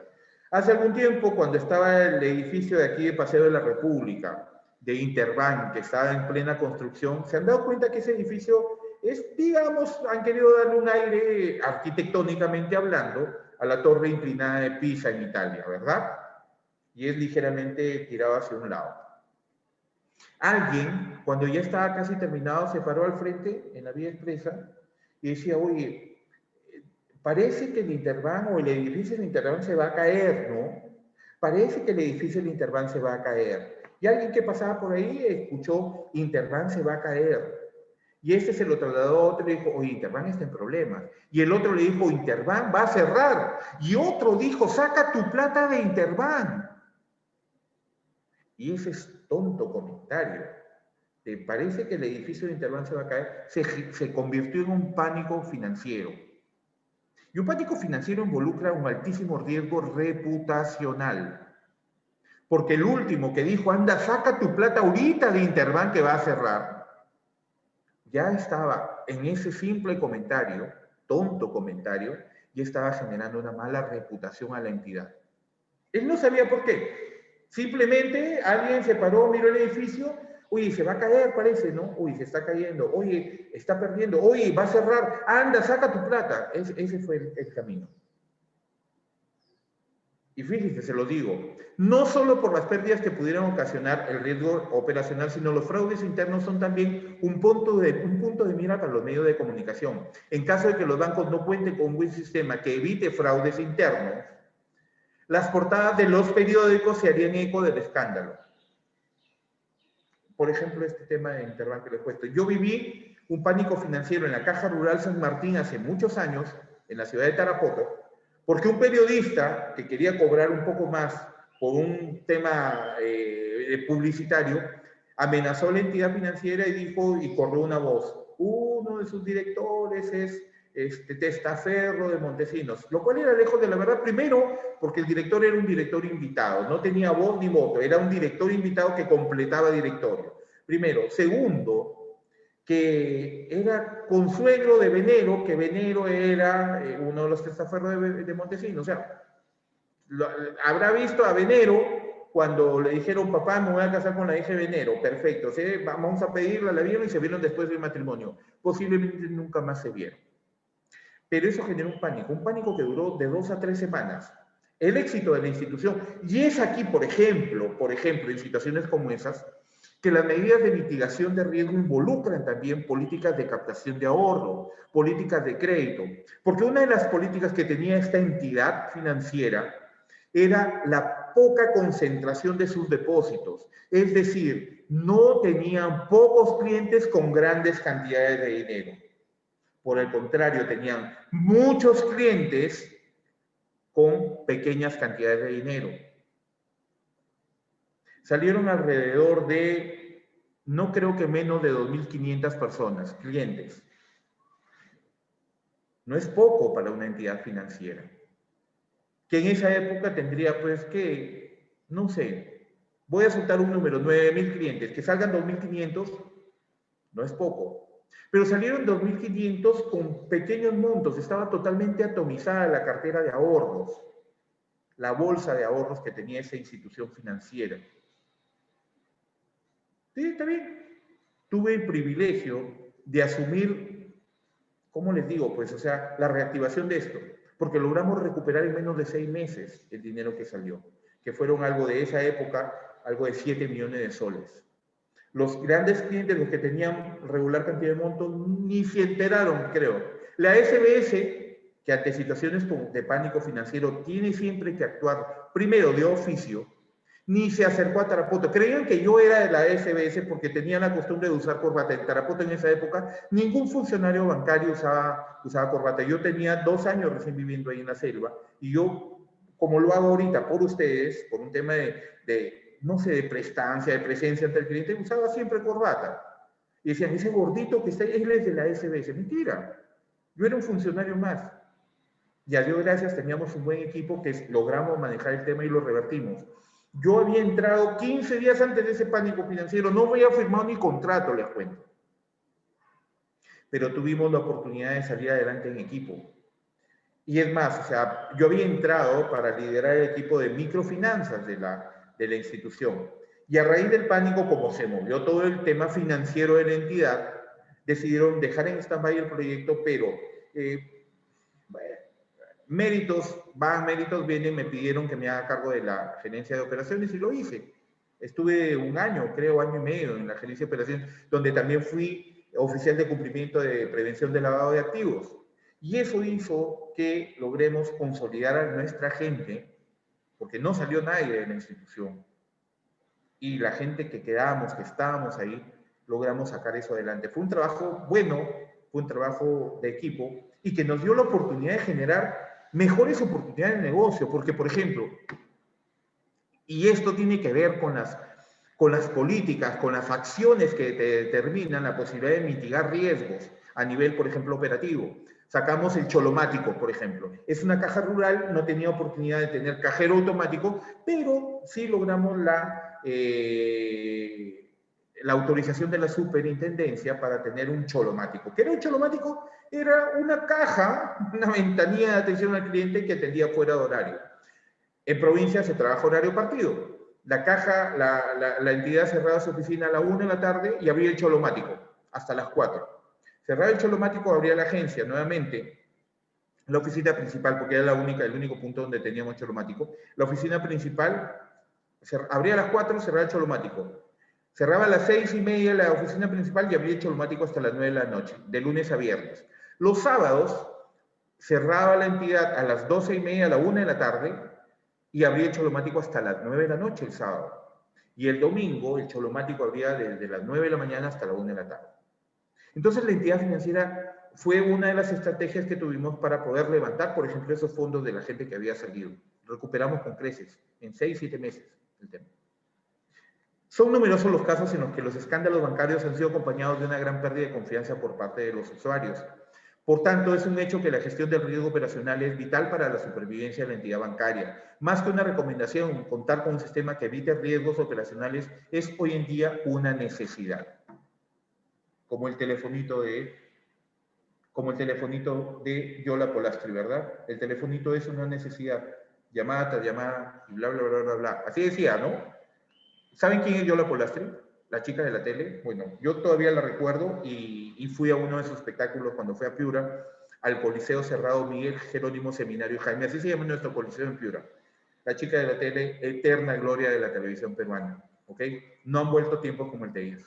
Hace algún tiempo, cuando estaba el edificio de aquí de Paseo de la República, de Interbank, que estaba en plena construcción, se han dado cuenta que ese edificio es, digamos, han querido darle un aire arquitectónicamente hablando a la torre inclinada de Pisa en Italia, ¿verdad? Y es ligeramente tirado hacia un lado. Alguien, cuando ya estaba casi terminado, se paró al frente en la vía expresa y decía, oye, parece que el Interbank o el edificio del Interbank se va a caer, ¿no? Parece que el edificio del Interbank se va a caer. Y alguien que pasaba por ahí escuchó, Interbank se va a caer. Y este se lo trasladó a otro y dijo, oye, Interbank está en problemas. Y el otro le dijo, Interbank va a cerrar. Y otro dijo, saca tu plata de Interbank. Y ese es tonto comentario. ¿Te parece que el edificio de Interbank se va a caer? Se convirtió en un pánico financiero. Y un pánico financiero involucra un altísimo riesgo reputacional. Porque el último que dijo, anda, saca tu plata ahorita de Interbank que va a cerrar, ya estaba en ese simple comentario, tonto comentario, ya estaba generando una mala reputación a la entidad. Él no sabía por qué. Simplemente alguien se paró, miró el edificio, oye, se va a caer, parece, ¿no? Uy, se está cayendo, oye, está perdiendo, oye, va a cerrar, anda, saca tu plata. Ese fue el camino. Y fíjense, se lo digo, no solo por las pérdidas que pudieran ocasionar el riesgo operacional, sino los fraudes internos son también un punto de mira para los medios de comunicación. En caso de que los bancos no cuenten con un buen sistema que evite fraudes internos, las portadas de los periódicos se harían eco del escándalo. Por ejemplo, este tema de Interbank que les he puesto. Yo viví un pánico financiero en la Caja Rural San Martín hace muchos años, en la ciudad de Tarapoto, porque un periodista que quería cobrar un poco más por un tema publicitario, amenazó a la entidad financiera y dijo, y corrió una voz, uno de sus directores es Testaferro de Montesinos, lo cual era lejos de la verdad, primero porque el director era un director invitado, no tenía voz ni voto, era un director invitado que completaba directorio, primero. Segundo, que era consuegro de Venero, que Venero era uno de los testaferros de Montesinos, o sea, habrá visto a Venero cuando le dijeron, papá, me voy a casar con la hija de Venero, perfecto, ¿sí? Vamos a pedirla, la vieron y se vieron después del matrimonio, posiblemente nunca más se vieron. Pero eso generó un pánico que duró de 2 a 3 semanas. El éxito de la institución, y es aquí, por ejemplo, en situaciones como esas, que las medidas de mitigación de riesgo involucran también políticas de captación de ahorro, políticas de crédito, porque una de las políticas que tenía esta entidad financiera era la poca concentración de sus depósitos, es decir, no tenían pocos clientes con grandes cantidades de dinero. Por el contrario, tenían muchos clientes con pequeñas cantidades de dinero. Salieron alrededor de no creo que menos de 2.500 personas, clientes. No es poco para una entidad financiera. Que en esa época tendría pues que, no sé, voy a soltar un número, 9.000 clientes, que salgan 2.500, no es poco. Pero salieron 2.500 con pequeños montos, estaba totalmente atomizada la cartera de ahorros, la bolsa de ahorros que tenía esa institución financiera. Sí, está bien. Tuve el privilegio de asumir, ¿cómo les digo? Pues, o sea, la reactivación de esto, porque logramos recuperar en menos de 6 meses el dinero que salió, que fueron algo de esa época, algo de 7 millones de soles. Los grandes clientes, los que tenían regular cantidad de montos, ni se enteraron, creo. La SBS, que ante situaciones de pánico financiero tiene siempre que actuar, primero de oficio, ni se acercó a Tarapoto. Creían que yo era de la SBS porque tenía la costumbre de usar corbata. En Tarapoto en esa época, ningún funcionario bancario usaba corbata. Yo tenía 2 años recién viviendo ahí en la selva y yo, como lo hago ahorita por ustedes, por un tema no sé, de prestancia, de presencia ante el cliente, usaba siempre corbata. Y decían, ese gordito que está ahí, él es de la SBS. Mentira. Yo era un funcionario más. Y a Dios gracias, teníamos un buen equipo que logramos manejar el tema y lo revertimos. Yo había entrado 15 días antes de ese pánico financiero, no había firmado ni contrato, les cuento. Pero tuvimos la oportunidad de salir adelante en equipo. Y es más, o sea, yo había entrado para liderar el equipo de microfinanzas de la institución. Y a raíz del pánico, como se movió todo el tema financiero de la entidad, decidieron dejar en stand-by el proyecto, pero bueno, méritos van, méritos vienen, me pidieron que me haga cargo de la gerencia de operaciones y lo hice. Estuve un año, creo, año y medio en la gerencia de operaciones, donde también fui oficial de cumplimiento de prevención de lavado de activos. Y eso hizo que logremos consolidar a nuestra gente, porque no salió nadie de la institución. Y la gente que quedamos, que estábamos ahí, logramos sacar eso adelante. Fue un trabajo bueno, fue un trabajo de equipo y que nos dio la oportunidad de generar mejores oportunidades de negocio, porque, por ejemplo, y esto tiene que ver con las políticas, con las acciones que te determinan la posibilidad de mitigar riesgos a nivel, por ejemplo, operativo. Sacamos el cholomático, por ejemplo. Es una caja rural, no tenía oportunidad de tener cajero automático, pero sí logramos la autorización de la superintendencia para tener un cholomático. ¿Qué era un cholomático? Era una caja, una ventanilla de atención al cliente que atendía fuera de horario. En provincia se trabaja horario partido. La caja, la entidad cerraba su oficina a la 1 de la tarde y abría el cholomático hasta las 4. Cerraba el cholomático, abría la agencia nuevamente, la oficina principal, porque era el único punto donde teníamos cholomático. La oficina principal abría a las 4, cerraba el cholomático. Cerraba a las 6:30 la oficina principal y abría el cholomático hasta las 9 de la noche, de lunes a viernes. Los sábados cerraba la entidad a las 12:30, a la 1 de la tarde, y abría el cholomático hasta las 9 de la noche el sábado. Y el domingo el cholomático abría desde las 9 de la mañana hasta la 1 de la tarde. Entonces la entidad financiera fue una de las estrategias que tuvimos para poder levantar, por ejemplo, esos fondos de la gente que había salido. Recuperamos con creces en 6-7 meses el tema. Son numerosos los casos en los que los escándalos bancarios han sido acompañados de una gran pérdida de confianza por parte de los usuarios. Por tanto, es un hecho que la gestión del riesgo operacional es vital para la supervivencia de la entidad bancaria. Más que una recomendación, contar con un sistema que evite riesgos operacionales es hoy en día una necesidad. Como el telefonito de Yola Polastri, ¿verdad? El telefonito es una necesidad. Llamada tras llamada y bla, bla, bla, bla, bla. Así decía, ¿no? ¿Saben quién es Yola Polastri? La chica de la tele. Bueno, yo todavía la recuerdo y fui a uno de sus espectáculos cuando fui a Piura, al Coliseo Cerrado Miguel Jerónimo Seminario Jaime. Así se llama nuestro coliseo en Piura. La chica de la tele, eterna gloria de la televisión peruana. ¿Ok? No han vuelto tiempos como el de ellos.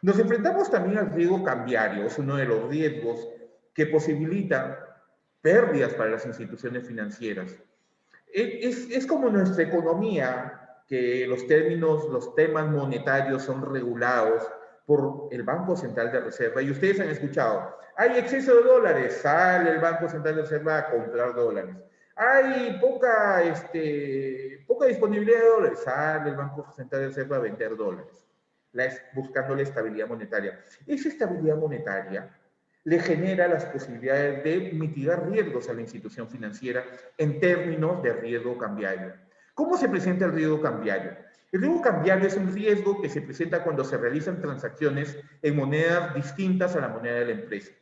Nos enfrentamos también al riesgo cambiario. Es uno de los riesgos que posibilita pérdidas para las instituciones financieras. Es como nuestra economía, que los temas monetarios son regulados por el Banco Central de Reserva. Y ustedes han escuchado, hay exceso de dólares, sale el Banco Central de Reserva a comprar dólares. Hay poca disponibilidad de dólares, sale el Banco Central de Reserva a vender dólares. buscando la estabilidad monetaria. Esa estabilidad monetaria le genera las posibilidades de mitigar riesgos a la institución financiera en términos de riesgo cambiario. ¿Cómo se presenta el riesgo cambiario? El riesgo cambiario es un riesgo que se presenta cuando se realizan transacciones en monedas distintas a la moneda de la empresa.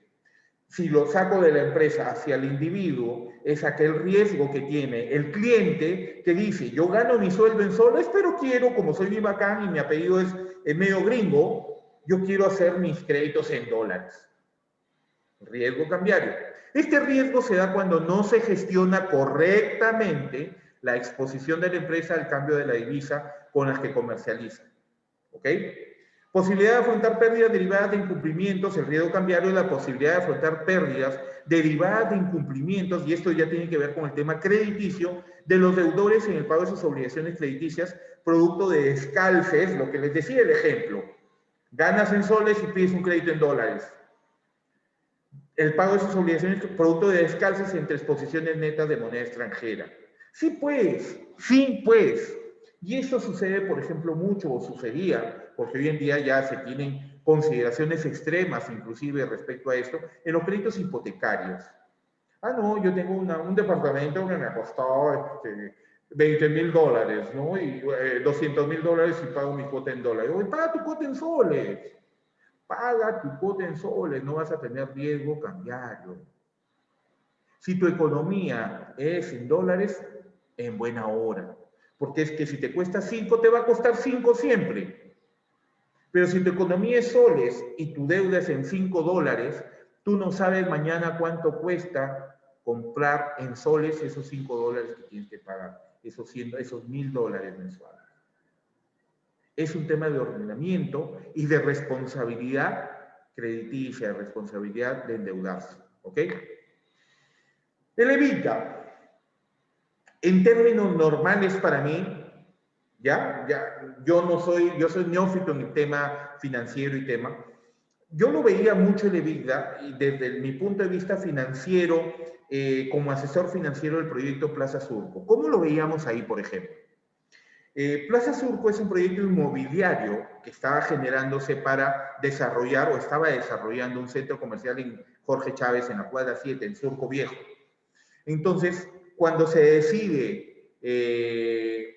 Si lo saco de la empresa hacia el individuo, es aquel riesgo que tiene el cliente que dice, yo gano mi sueldo en soles, pero quiero, como soy mi bacán y mi apellido es medio gringo, yo quiero hacer mis créditos en dólares. Riesgo cambiario. Este riesgo se da cuando no se gestiona correctamente la exposición de la empresa al cambio de la divisa con las que comercializa. ¿Ok? Posibilidad de afrontar pérdidas derivadas de incumplimientos. El riesgo cambiario es la posibilidad de afrontar pérdidas derivadas de incumplimientos, y esto ya tiene que ver con el tema crediticio, de los deudores en el pago de sus obligaciones crediticias, producto de descalces, lo que les decía el ejemplo. Ganas en soles y pides un crédito en dólares. El pago de sus obligaciones producto de descalces entre exposiciones netas de moneda extranjera. Sí, pues. Y esto sucede, por ejemplo, mucho, o sucedía, porque hoy en día ya se tienen consideraciones extremas, inclusive respecto a esto, en los créditos hipotecarios. Ah, no, yo tengo un departamento que me ha costado $20,000, ¿no? Y $200,000 y pago mi cuota en dólares. Oye, paga tu cuota en soles. Paga tu cuota en soles, no vas a tener riesgo cambiario. Si tu economía es en dólares, en buena hora. Porque es que si te cuesta 5, te va a costar 5 siempre. Pero si tu economía es soles y tu deuda es en $5, tú no sabes mañana cuánto cuesta comprar en soles esos $5 que tienes que pagar, esos $1,000 mensuales. Es un tema de ordenamiento y de responsabilidad crediticia, de responsabilidad de endeudarse. ¿Ok? El EBITDA, en términos normales para mí, yo soy neófito en el tema financiero y tema. Yo lo veía mucho el EBITDA y desde mi punto de vista financiero, como asesor financiero del proyecto Plaza Surco. ¿Cómo lo veíamos ahí, por ejemplo? Plaza Surco es un proyecto inmobiliario que estaba generándose para desarrollar, o estaba desarrollando, un centro comercial en Jorge Chávez, en la cuadra 7, en Surco Viejo. Entonces, cuando se decide,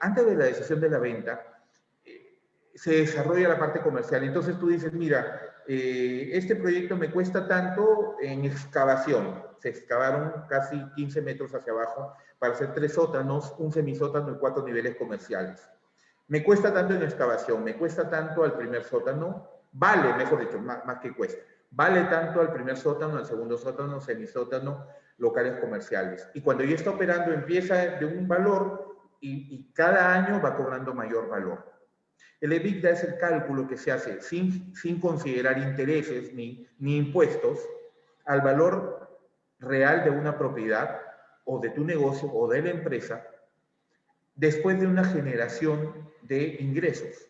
antes de la decisión de la venta, se desarrolla la parte comercial. Entonces tú dices, mira, este proyecto me cuesta tanto en excavación. Se excavaron casi 15 metros hacia abajo para hacer 3 sótanos, un semisótano y 4 niveles comerciales. Me cuesta tanto en excavación, me cuesta tanto al primer sótano, vale, mejor dicho, más que cuesta, vale tanto al primer sótano, al segundo sótano, semisótano, locales comerciales. Y cuando ya está operando, empieza de un valor y cada año va cobrando mayor valor. El EBITDA es el cálculo que se hace sin considerar intereses ni impuestos al valor real de una propiedad o de tu negocio o de la empresa después de una generación de ingresos.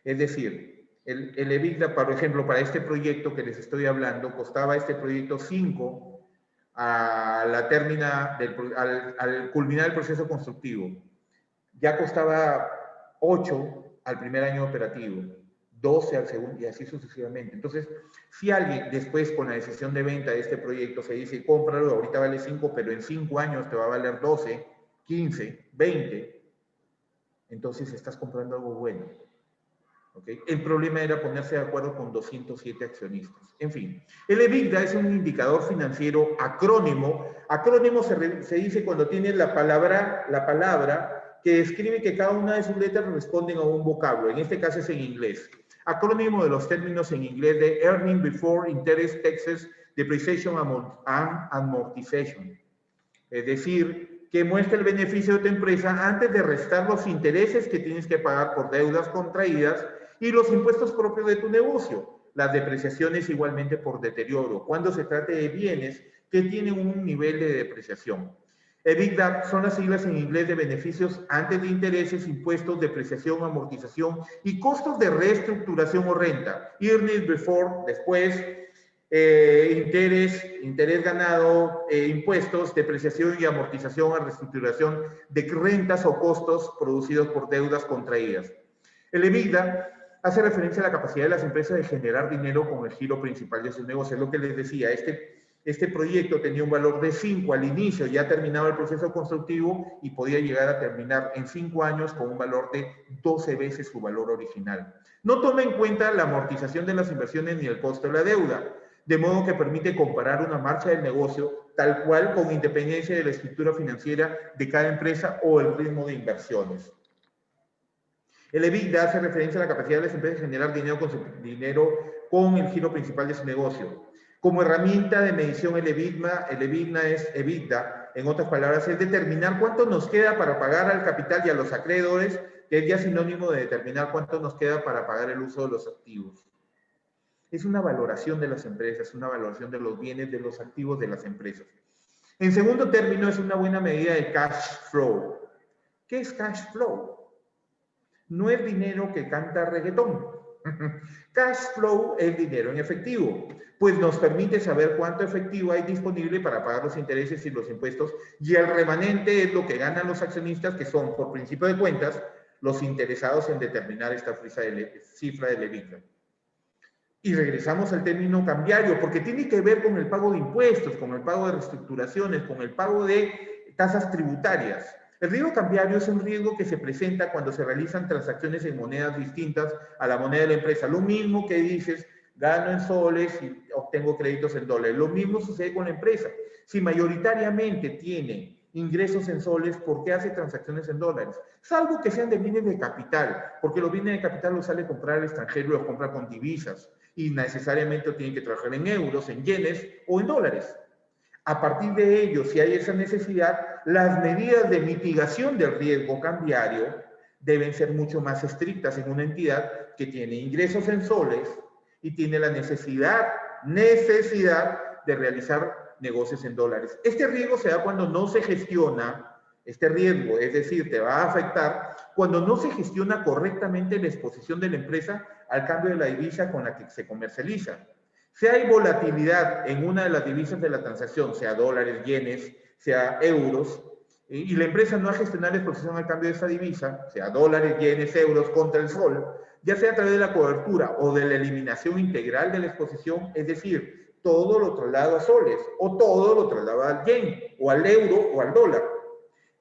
Es decir, el EBITDA, por ejemplo, para este proyecto que les estoy hablando, costaba este proyecto 5 al culminar el proceso constructivo. Ya costaba 8 al primer año operativo, 12 al segundo, y así sucesivamente. Entonces, si alguien después con la decisión de venta de este proyecto se dice, cómpralo, ahorita vale 5, pero en 5 años te va a valer 12, 15, 20, entonces estás comprando algo bueno. ¿Okay? El problema era ponerse de acuerdo con 207 accionistas. En fin, el EBITDA es un indicador financiero acrónimo. Acrónimo se dice cuando tiene la palabra que describe que cada una de sus letras responden a un vocablo. En este caso es en inglés. Acrónimo de los términos en inglés de Earning Before Interest, Taxes, Depreciation and Amortization. Es decir, que muestra el beneficio de tu empresa antes de restar los intereses que tienes que pagar por deudas contraídas y los impuestos propios de tu negocio, las depreciaciones igualmente por deterioro, cuando se trate de bienes que tienen un nivel de depreciación. EBITDA son las siglas en inglés de beneficios antes de intereses, impuestos, depreciación, amortización y costos de reestructuración o renta. Earnings before, después, interés ganado, impuestos, depreciación y amortización a reestructuración de rentas o costos producidos por deudas contraídas. El EBITDA hace referencia a la capacidad de las empresas de generar dinero con el giro principal de sus negocios. Es lo que les decía, este proyecto tenía un valor de 5 al inicio, ya terminaba el proceso constructivo y podía llegar a terminar en 5 años con un valor de 12 veces su valor original. No toma en cuenta la amortización de las inversiones ni el costo de la deuda, de modo que permite comparar una marcha del negocio tal cual con independencia de la estructura financiera de cada empresa o el ritmo de inversiones. El EBITDA hace referencia a la capacidad de las empresas de generar dinero con el giro principal de su negocio. Como herramienta de medición el EBITDA es EBITDA, en otras palabras, es determinar cuánto nos queda para pagar al capital y a los acreedores, que es ya sinónimo de determinar cuánto nos queda para pagar el uso de los activos. Es una valoración de las empresas, una valoración de los bienes, de los activos de las empresas. En segundo término, es una buena medida de cash flow. ¿Qué es cash flow? No es dinero que canta reggaetón. Cash flow es dinero en efectivo, pues nos permite saber cuánto efectivo hay disponible para pagar los intereses y los impuestos, y el remanente es lo que ganan los accionistas, que son, por principio de cuentas, los interesados en determinar esta cifra del EBITDA. Y regresamos al término cambiario, porque tiene que ver con el pago de impuestos, con el pago de reestructuraciones, con el pago de tasas tributarias. El riesgo cambiario es un riesgo que se presenta cuando se realizan transacciones en monedas distintas a la moneda de la empresa. Lo mismo que dices, gano en soles y obtengo créditos en dólares. Lo mismo sucede con la empresa. Si mayoritariamente tiene ingresos en soles, ¿por qué hace transacciones en dólares? Salvo que sean de bienes de capital, porque los bienes de capital los sale a comprar al extranjero y los compra con divisas, y necesariamente tienen que trabajar en euros, en yenes o en dólares. A partir de ello, si hay esa necesidad, las medidas de mitigación del riesgo cambiario deben ser mucho más estrictas en una entidad que tiene ingresos en soles y tiene la necesidad de realizar negocios en dólares. Este riesgo se da cuando no se gestiona, este riesgo, es decir, te va a afectar cuando no se gestiona correctamente la exposición de la empresa al cambio de la divisa con la que se comercializa. Si hay volatilidad en una de las divisas de la transacción, sea dólares, yenes, sea euros, y la empresa no ha gestionado la exposición al cambio de esa divisa, sea dólares, yenes, euros contra el sol, ya sea a través de la cobertura o de la eliminación integral de la exposición, es decir, todo lo traslado a soles o todo lo traslado al yen o al euro o al dólar.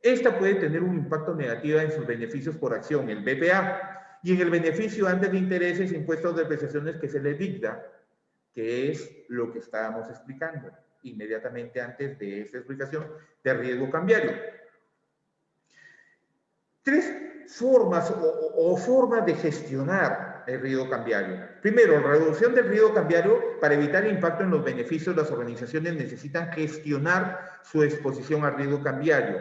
Esta puede tener un impacto negativo en sus beneficios por acción, el BPA, y en el beneficio antes de intereses, impuestos de prestaciones, que es el EBITDA, que es lo que estábamos explicando inmediatamente antes de esta explicación de riesgo cambiario. Tres formas o formas de gestionar el riesgo cambiario. Primero, la reducción del riesgo cambiario. Para evitar impacto en los beneficios, las organizaciones necesitan gestionar su exposición al riesgo cambiario.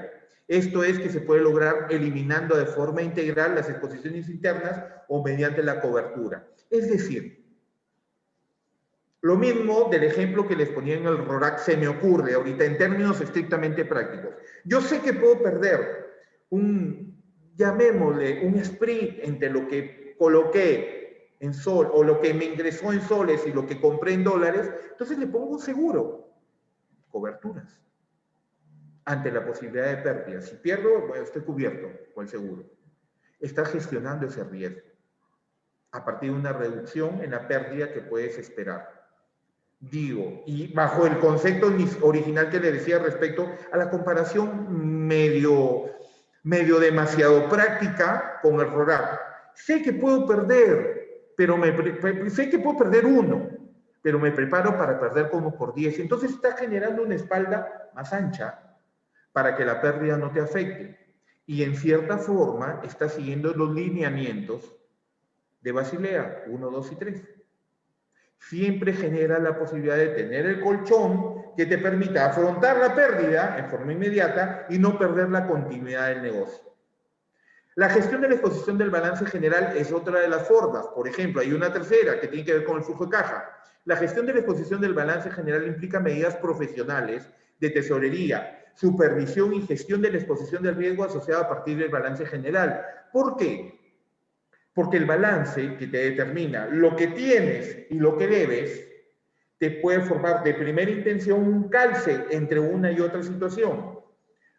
Esto es que se puede lograr eliminando de forma integral las exposiciones internas o mediante la cobertura. Es decir, lo mismo del ejemplo que les ponía en el RORAC se me ocurre ahorita en términos estrictamente prácticos. Yo sé que puedo perder llamémosle, un spread entre lo que coloqué en sol o lo que me ingresó en soles y lo que compré en dólares, entonces le pongo un seguro, coberturas, ante la posibilidad de pérdida. Si pierdo, bueno, estoy cubierto con el seguro. Está gestionando ese riesgo a partir de una reducción en la pérdida que puedes esperar. Digo, y bajo el concepto original que le decía respecto a la comparación medio demasiado práctica con el RORAC. Sé que puedo perder, pero sé que puedo perder 1, pero me preparo para perder como por 10. Entonces está generando una espalda más ancha para que la pérdida no te afecte. Y en cierta forma está siguiendo los lineamientos de Basilea 1, 2 y 3. Siempre genera la posibilidad de tener el colchón que te permita afrontar la pérdida en forma inmediata y no perder la continuidad del negocio. La gestión de la exposición del balance general es otra de las formas. Por ejemplo, hay una tercera que tiene que ver con el flujo de caja. La gestión de la exposición del balance general implica medidas profesionales de tesorería, supervisión y gestión de la exposición del riesgo asociado a partir del balance general. ¿Por qué? Porque el balance que te determina lo que tienes y lo que debes, te puede formar de primera intención un calce entre una y otra situación.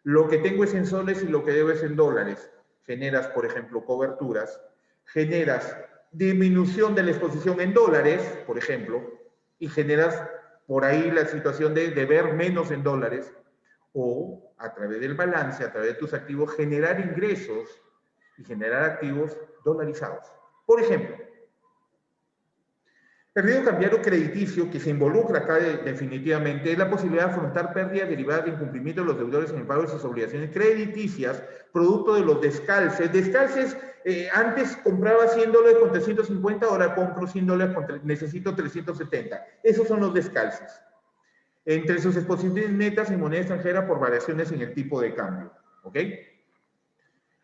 Lo que tengo es en soles y lo que debo es en dólares. Generas, por ejemplo, coberturas, generas disminución de la exposición en dólares, por ejemplo, y generas por ahí la situación de ver menos en dólares, o a través del balance, a través de tus activos, generar ingresos y generar activos dolarizados. Por ejemplo, el riesgo cambiario crediticio que se involucra acá definitivamente es la posibilidad de afrontar pérdidas derivadas de incumplimiento de los deudores en el pago de sus obligaciones crediticias, producto de los descalces. Descalces, antes compraba 100 dólares con 350, ahora compro 100 dólares con necesito 370. Esos son los descalces. Entre sus exposiciones netas en moneda extranjera por variaciones en el tipo de cambio. ¿Ok?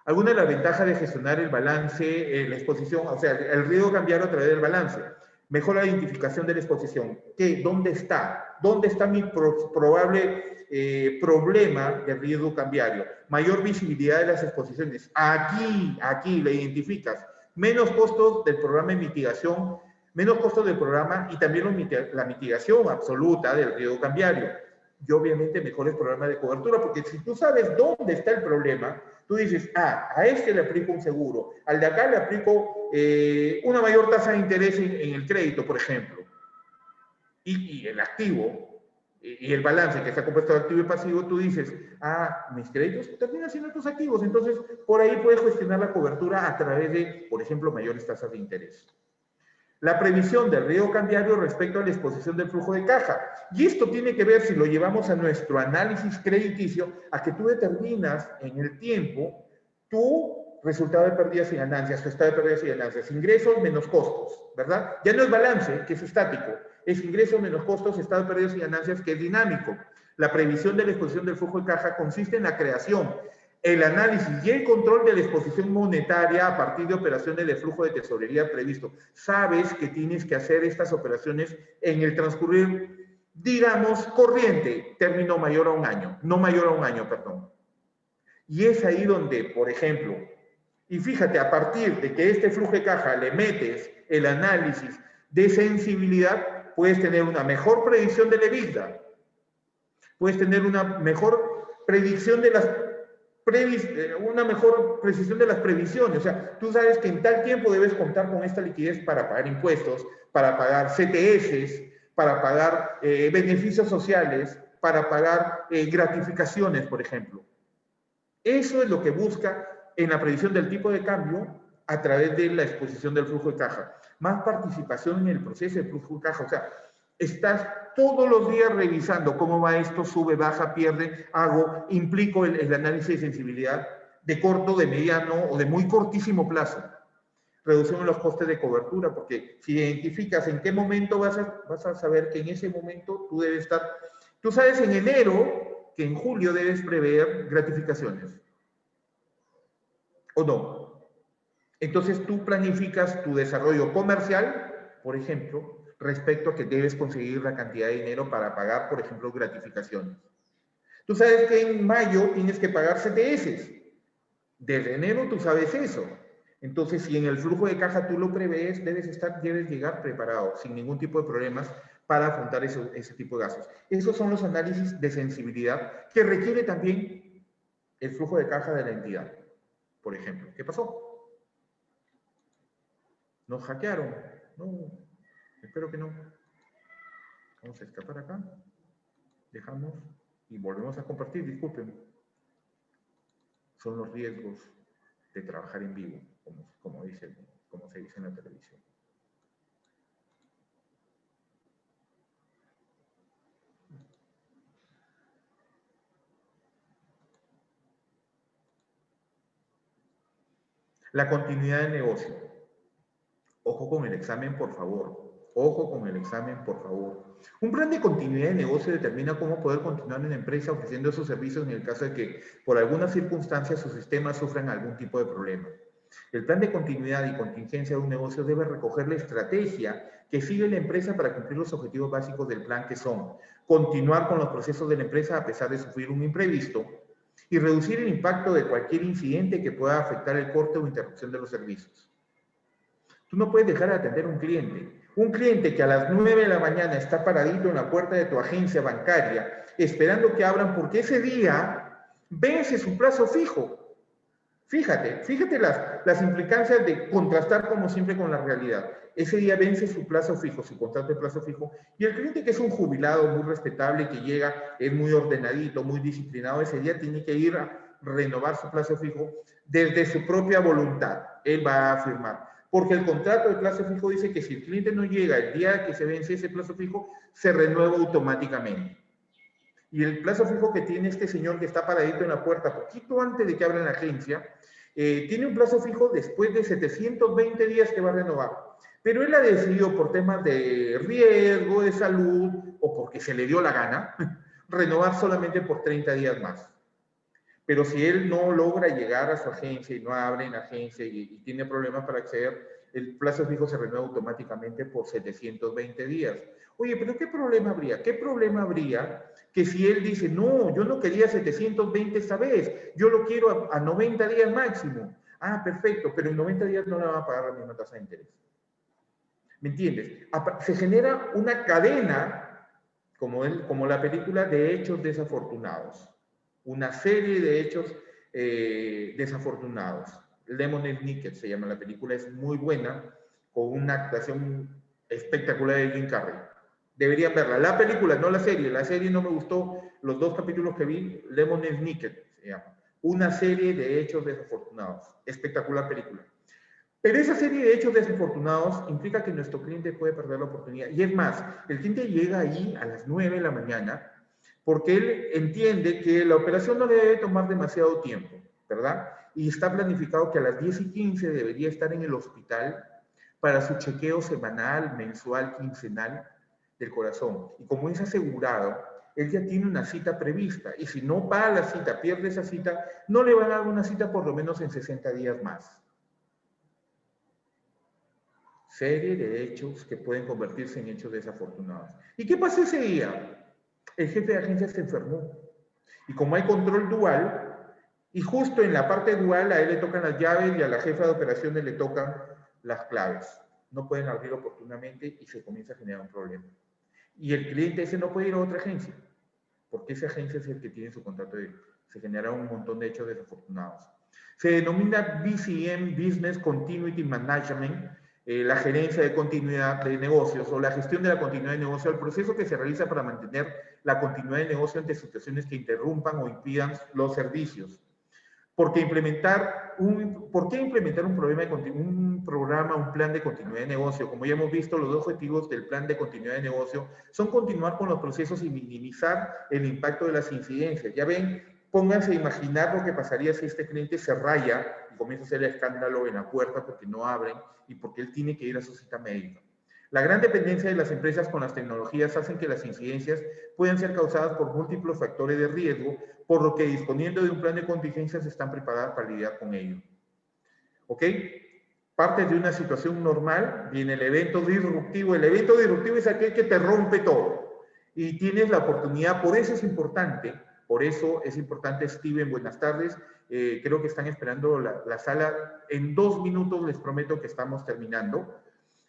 Alguna de las ventajas de gestionar el balance, la exposición, o sea, el riesgo cambiario a través del balance. Mejor la identificación de la exposición. ¿Qué? ¿Dónde está? ¿Dónde está mi probable problema de riesgo cambiario? Mayor visibilidad de las exposiciones. Aquí la identificas. Menos costos del programa de mitigación, menos costos del programa y también la mitigación absoluta del riesgo cambiario. Y obviamente mejores programas de cobertura, porque si tú sabes dónde está el problema, tú dices, a este le aplico un seguro, al de acá le aplico una mayor tasa de interés en el crédito, por ejemplo. Y el activo y el balance que está compuesto de activo y pasivo, tú dices, mis créditos terminan siendo tus activos. Entonces, por ahí puedes gestionar la cobertura a través de, por ejemplo, mayores tasas de interés. La previsión del riesgo cambiario respecto a la exposición del flujo de caja. Y esto tiene que ver, si lo llevamos a nuestro análisis crediticio, a que tú determinas en el tiempo tu resultado de pérdidas y ganancias, tu estado de pérdidas y ganancias, ingresos menos costos, ¿verdad? Ya no es balance, que es estático, es ingresos menos costos, estado de pérdidas y ganancias, que es dinámico. La previsión de la exposición del flujo de caja consiste en la creación, el análisis y el control de la exposición monetaria a partir de operaciones de flujo de tesorería previsto. Sabes que tienes que hacer estas operaciones en el transcurrir, digamos, corriente, término mayor a un año, no mayor a un año, perdón. Y es ahí donde, por ejemplo, y fíjate, a partir de que este flujo de caja le metes el análisis de sensibilidad, puedes tener una mejor predicción de la EBITDA, puedes tener una mejor predicción de las una mejor precisión de las previsiones. O sea, tú sabes que en tal tiempo debes contar con esta liquidez para pagar impuestos, para pagar CTS, para pagar beneficios sociales, para pagar gratificaciones, por ejemplo. Eso es lo que busca en la previsión del tipo de cambio a través de la exposición del flujo de caja. Más participación en el proceso de flujo de caja. O sea, estás todos los días revisando cómo va esto, sube, baja, pierde, implico el análisis de sensibilidad de corto, de mediano o de muy cortísimo plazo. Reducción de los costes de cobertura, porque si identificas en qué momento vas a saber que en ese momento tú debes estar. Tú sabes en enero que en julio debes prever gratificaciones. ¿O no? Entonces tú planificas tu desarrollo comercial, por ejemplo, respecto a que debes conseguir la cantidad de dinero para pagar, por ejemplo, gratificaciones. Tú sabes que en mayo tienes que pagar CTS. Desde enero tú sabes eso. Entonces, si en el flujo de caja tú lo prevés, debes llegar preparado, sin ningún tipo de problemas, para afrontar ese tipo de gastos. Esos son los análisis de sensibilidad que requiere también el flujo de caja de la entidad. Por ejemplo, ¿qué pasó? ¿Nos hackearon? No. Espero que no. Vamos a escapar acá. Dejamos y volvemos a compartir. Disculpen. Son los riesgos de trabajar en vivo, como se dice en la televisión. La continuidad del negocio. Ojo con el examen, por favor. Ojo con el examen, por favor. Un plan de continuidad de negocio determina cómo poder continuar en la empresa ofreciendo esos servicios en el caso de que, por alguna circunstancia, sus sistemas sufran algún tipo de problema. El plan de continuidad y contingencia de un negocio debe recoger la estrategia que sigue la empresa para cumplir los objetivos básicos del plan, que son continuar con los procesos de la empresa a pesar de sufrir un imprevisto y reducir el impacto de cualquier incidente que pueda afectar el corte o interrupción de los servicios. Tú no puedes dejar de atender a un cliente. Un cliente que a las 9 de la mañana está paradito en la puerta de tu agencia bancaria esperando que abran porque ese día vence su plazo fijo. Fíjate las implicancias de contrastar como siempre con la realidad. Ese día vence su plazo fijo, su contrato de plazo fijo, y el cliente, que es un jubilado muy respetable, que llega, es muy ordenadito, muy disciplinado, ese día tiene que ir a renovar su plazo fijo desde su propia voluntad. Él va a firmar. Porque el contrato de plazo fijo dice que si el cliente no llega el día que se vence ese plazo fijo, se renueva automáticamente. Y el plazo fijo que tiene este señor que está paradito en la puerta, poquito antes de que abran la agencia, tiene un plazo fijo después de 720 días que va a renovar. Pero él ha decidido, por temas de riesgo, de salud, o porque se le dio la gana, renovar solamente por 30 días más. Pero si él no logra llegar a su agencia y no abre en la agencia y tiene problemas para acceder, el plazo fijo se renueva automáticamente por 720 días. Oye, pero ¿qué problema habría? ¿Qué problema habría que si él dice, no, yo no quería 720 esta vez, yo lo quiero a 90 días máximo? Ah, perfecto, pero en 90 días no le van a pagar la misma tasa de interés. ¿Me entiendes? Se genera una cadena, como la película de hechos desafortunados. Una serie de hechos desafortunados. Lemon Snicket se llama la película, es muy buena, con una actuación espectacular de Jim Carrey. Deberían verla. La película, no la serie no me gustó. Los 2 capítulos que vi, Lemon Snicket se llama. Una serie de hechos desafortunados. Espectacular película. Pero esa serie de hechos desafortunados implica que nuestro cliente puede perder la oportunidad. Y es más, el cliente llega ahí a las 9 de la mañana porque él entiende que la operación no le debe tomar demasiado tiempo, ¿verdad? Y está planificado que a las 10:15 debería estar en el hospital para su chequeo semanal, mensual, quincenal del corazón. Y como es asegurado, él ya tiene una cita prevista. Y si no va a la cita, pierde esa cita, no le van a dar una cita por lo menos en 60 días más. Serie de hechos que pueden convertirse en hechos desafortunados. ¿Y qué pasó ese día? El jefe de agencia se enfermó. Y como hay control dual, y justo en la parte dual a él le tocan las llaves y a la jefa de operaciones le tocan las claves. No pueden abrir oportunamente y se comienza a generar un problema. Y el cliente ese no puede ir a otra agencia, porque esa agencia es el que tiene su contrato de... Se genera un montón de hechos desafortunados. Se denomina BCM, Business Continuity Management, la gerencia de continuidad de negocios o la gestión de la continuidad de negocio, el proceso que se realiza para mantener la continuidad de negocio ante situaciones que interrumpan o impidan los servicios. ¿Por qué implementar un programa, un plan de continuidad de negocio? Como ya hemos visto, los objetivos del plan de continuidad de negocio son continuar con los procesos y minimizar el impacto de las incidencias. Ya ven, pónganse a imaginar lo que pasaría si este cliente se raya y comienza a hacer escándalo en la puerta porque no abren y porque él tiene que ir a su cita médica. La gran dependencia de las empresas con las tecnologías hacen que las incidencias puedan ser causadas por múltiples factores de riesgo, por lo que disponiendo de un plan de contingencias están preparadas para lidiar con ello. ¿Ok? Parte de una situación normal, viene el evento disruptivo. El evento disruptivo es aquel que te rompe todo. Y tienes la oportunidad, por eso es importante, Steven, buenas tardes. Creo que están esperando la sala. En 2 minutos les prometo que estamos terminando.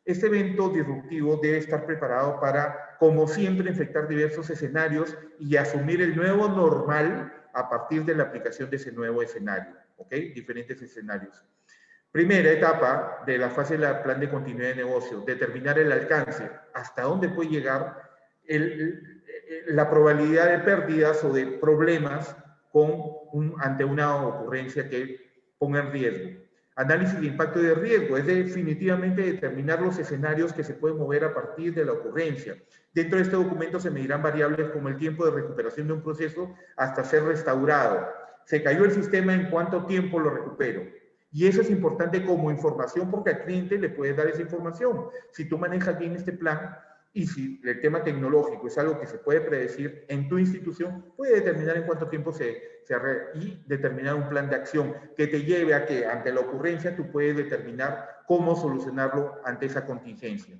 Este evento disruptivo debe estar preparado para, como siempre, enfrentar diversos escenarios y asumir el nuevo normal a partir de la aplicación de ese nuevo escenario, ¿ok? Diferentes escenarios. Primera etapa de la fase del plan de continuidad de negocio, determinar el alcance, hasta dónde puede llegar la probabilidad de pérdidas o de problemas ante una ocurrencia que ponga en riesgo. Análisis de impacto de riesgo es definitivamente determinar los escenarios que se pueden mover a partir de la ocurrencia. Dentro de este documento se medirán variables como el tiempo de recuperación de un proceso hasta ser restaurado. Se cayó el sistema, ¿en cuánto tiempo lo recupero? Y eso es importante como información porque al cliente le puedes dar esa información. Si tú manejas bien este plan y si el tema tecnológico es algo que se puede predecir en tu institución, puede determinar en cuánto tiempo y determinar un plan de acción que te lleve a que ante la ocurrencia tú puedes determinar cómo solucionarlo ante esa contingencia.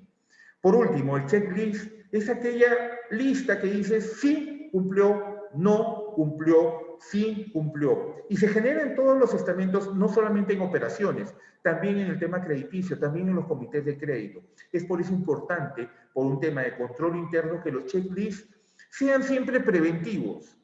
Por último, el checklist es aquella lista que dices sí cumplió, no cumplió, sí cumplió. Y se genera en todos los estamentos, no solamente en operaciones, también en el tema crediticio, también en los comités de crédito. Es por eso importante, por un tema de control interno, que los checklists sean siempre preventivos.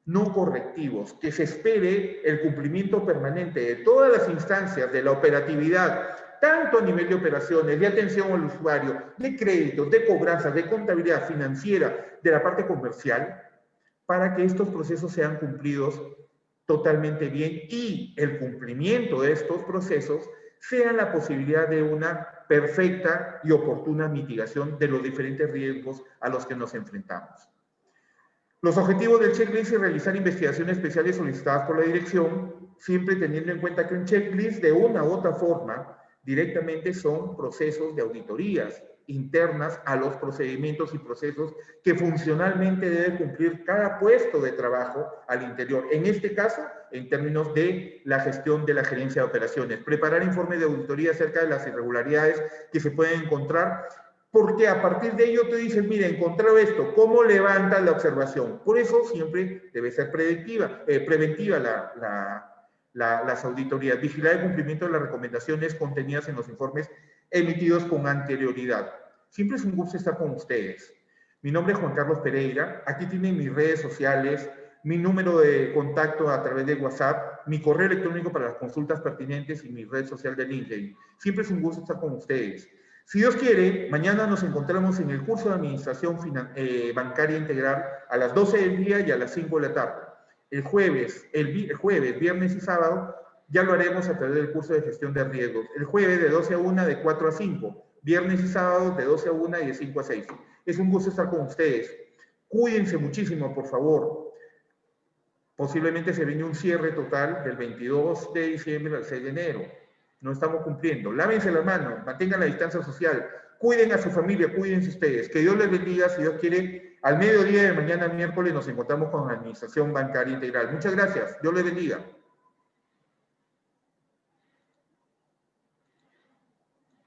no correctivos, que se espere el cumplimiento permanente de todas las instancias de la operatividad, tanto a nivel de operaciones, de atención al usuario, de créditos, de cobranzas, de contabilidad financiera, de la parte comercial, para que estos procesos sean cumplidos totalmente bien y el cumplimiento de estos procesos sea la posibilidad de una perfecta y oportuna mitigación de los diferentes riesgos a los que nos enfrentamos. Los objetivos del checklist es realizar investigaciones especiales solicitadas por la dirección, siempre teniendo en cuenta que un checklist de una u otra forma directamente son procesos de auditorías internas a los procedimientos y procesos que funcionalmente debe cumplir cada puesto de trabajo al interior. En este caso, en términos de la gestión de la gerencia de operaciones. Preparar informes de auditoría acerca de las irregularidades que se pueden encontrar, porque a partir de ello te dicen, mira, encontrado esto, ¿cómo levantas la observación? Por eso siempre debe ser preventiva las auditorías. Vigilar el cumplimiento de las recomendaciones contenidas en los informes emitidos con anterioridad. Siempre es un gusto estar con ustedes. Mi nombre es Juan Carlos Pereira. Aquí tienen mis redes sociales, mi número de contacto a través de WhatsApp, mi correo electrónico para las consultas pertinentes y mi red social de LinkedIn. Siempre es un gusto estar con ustedes. Si Dios quiere, mañana nos encontramos en el curso de Administración Bancaria Integral a las 12 del día y a las 5 de la tarde. El jueves, viernes y sábado ya lo haremos a través del curso de gestión de riesgos. El jueves de 12 a 1, de 4 a 5. Viernes y sábado de 12 a 1 y de 5 a 6. Es un gusto estar con ustedes. Cuídense muchísimo, por favor. Posiblemente se viene un cierre total del 22 de diciembre al 6 de enero. No estamos cumpliendo. Lávense las manos, mantengan la distancia social, cuiden a su familia, cuídense ustedes. Que Dios les bendiga, si Dios quiere. Al mediodía de mañana, miércoles, nos encontramos con la Administración Bancaria Integral. Muchas gracias. Dios les bendiga.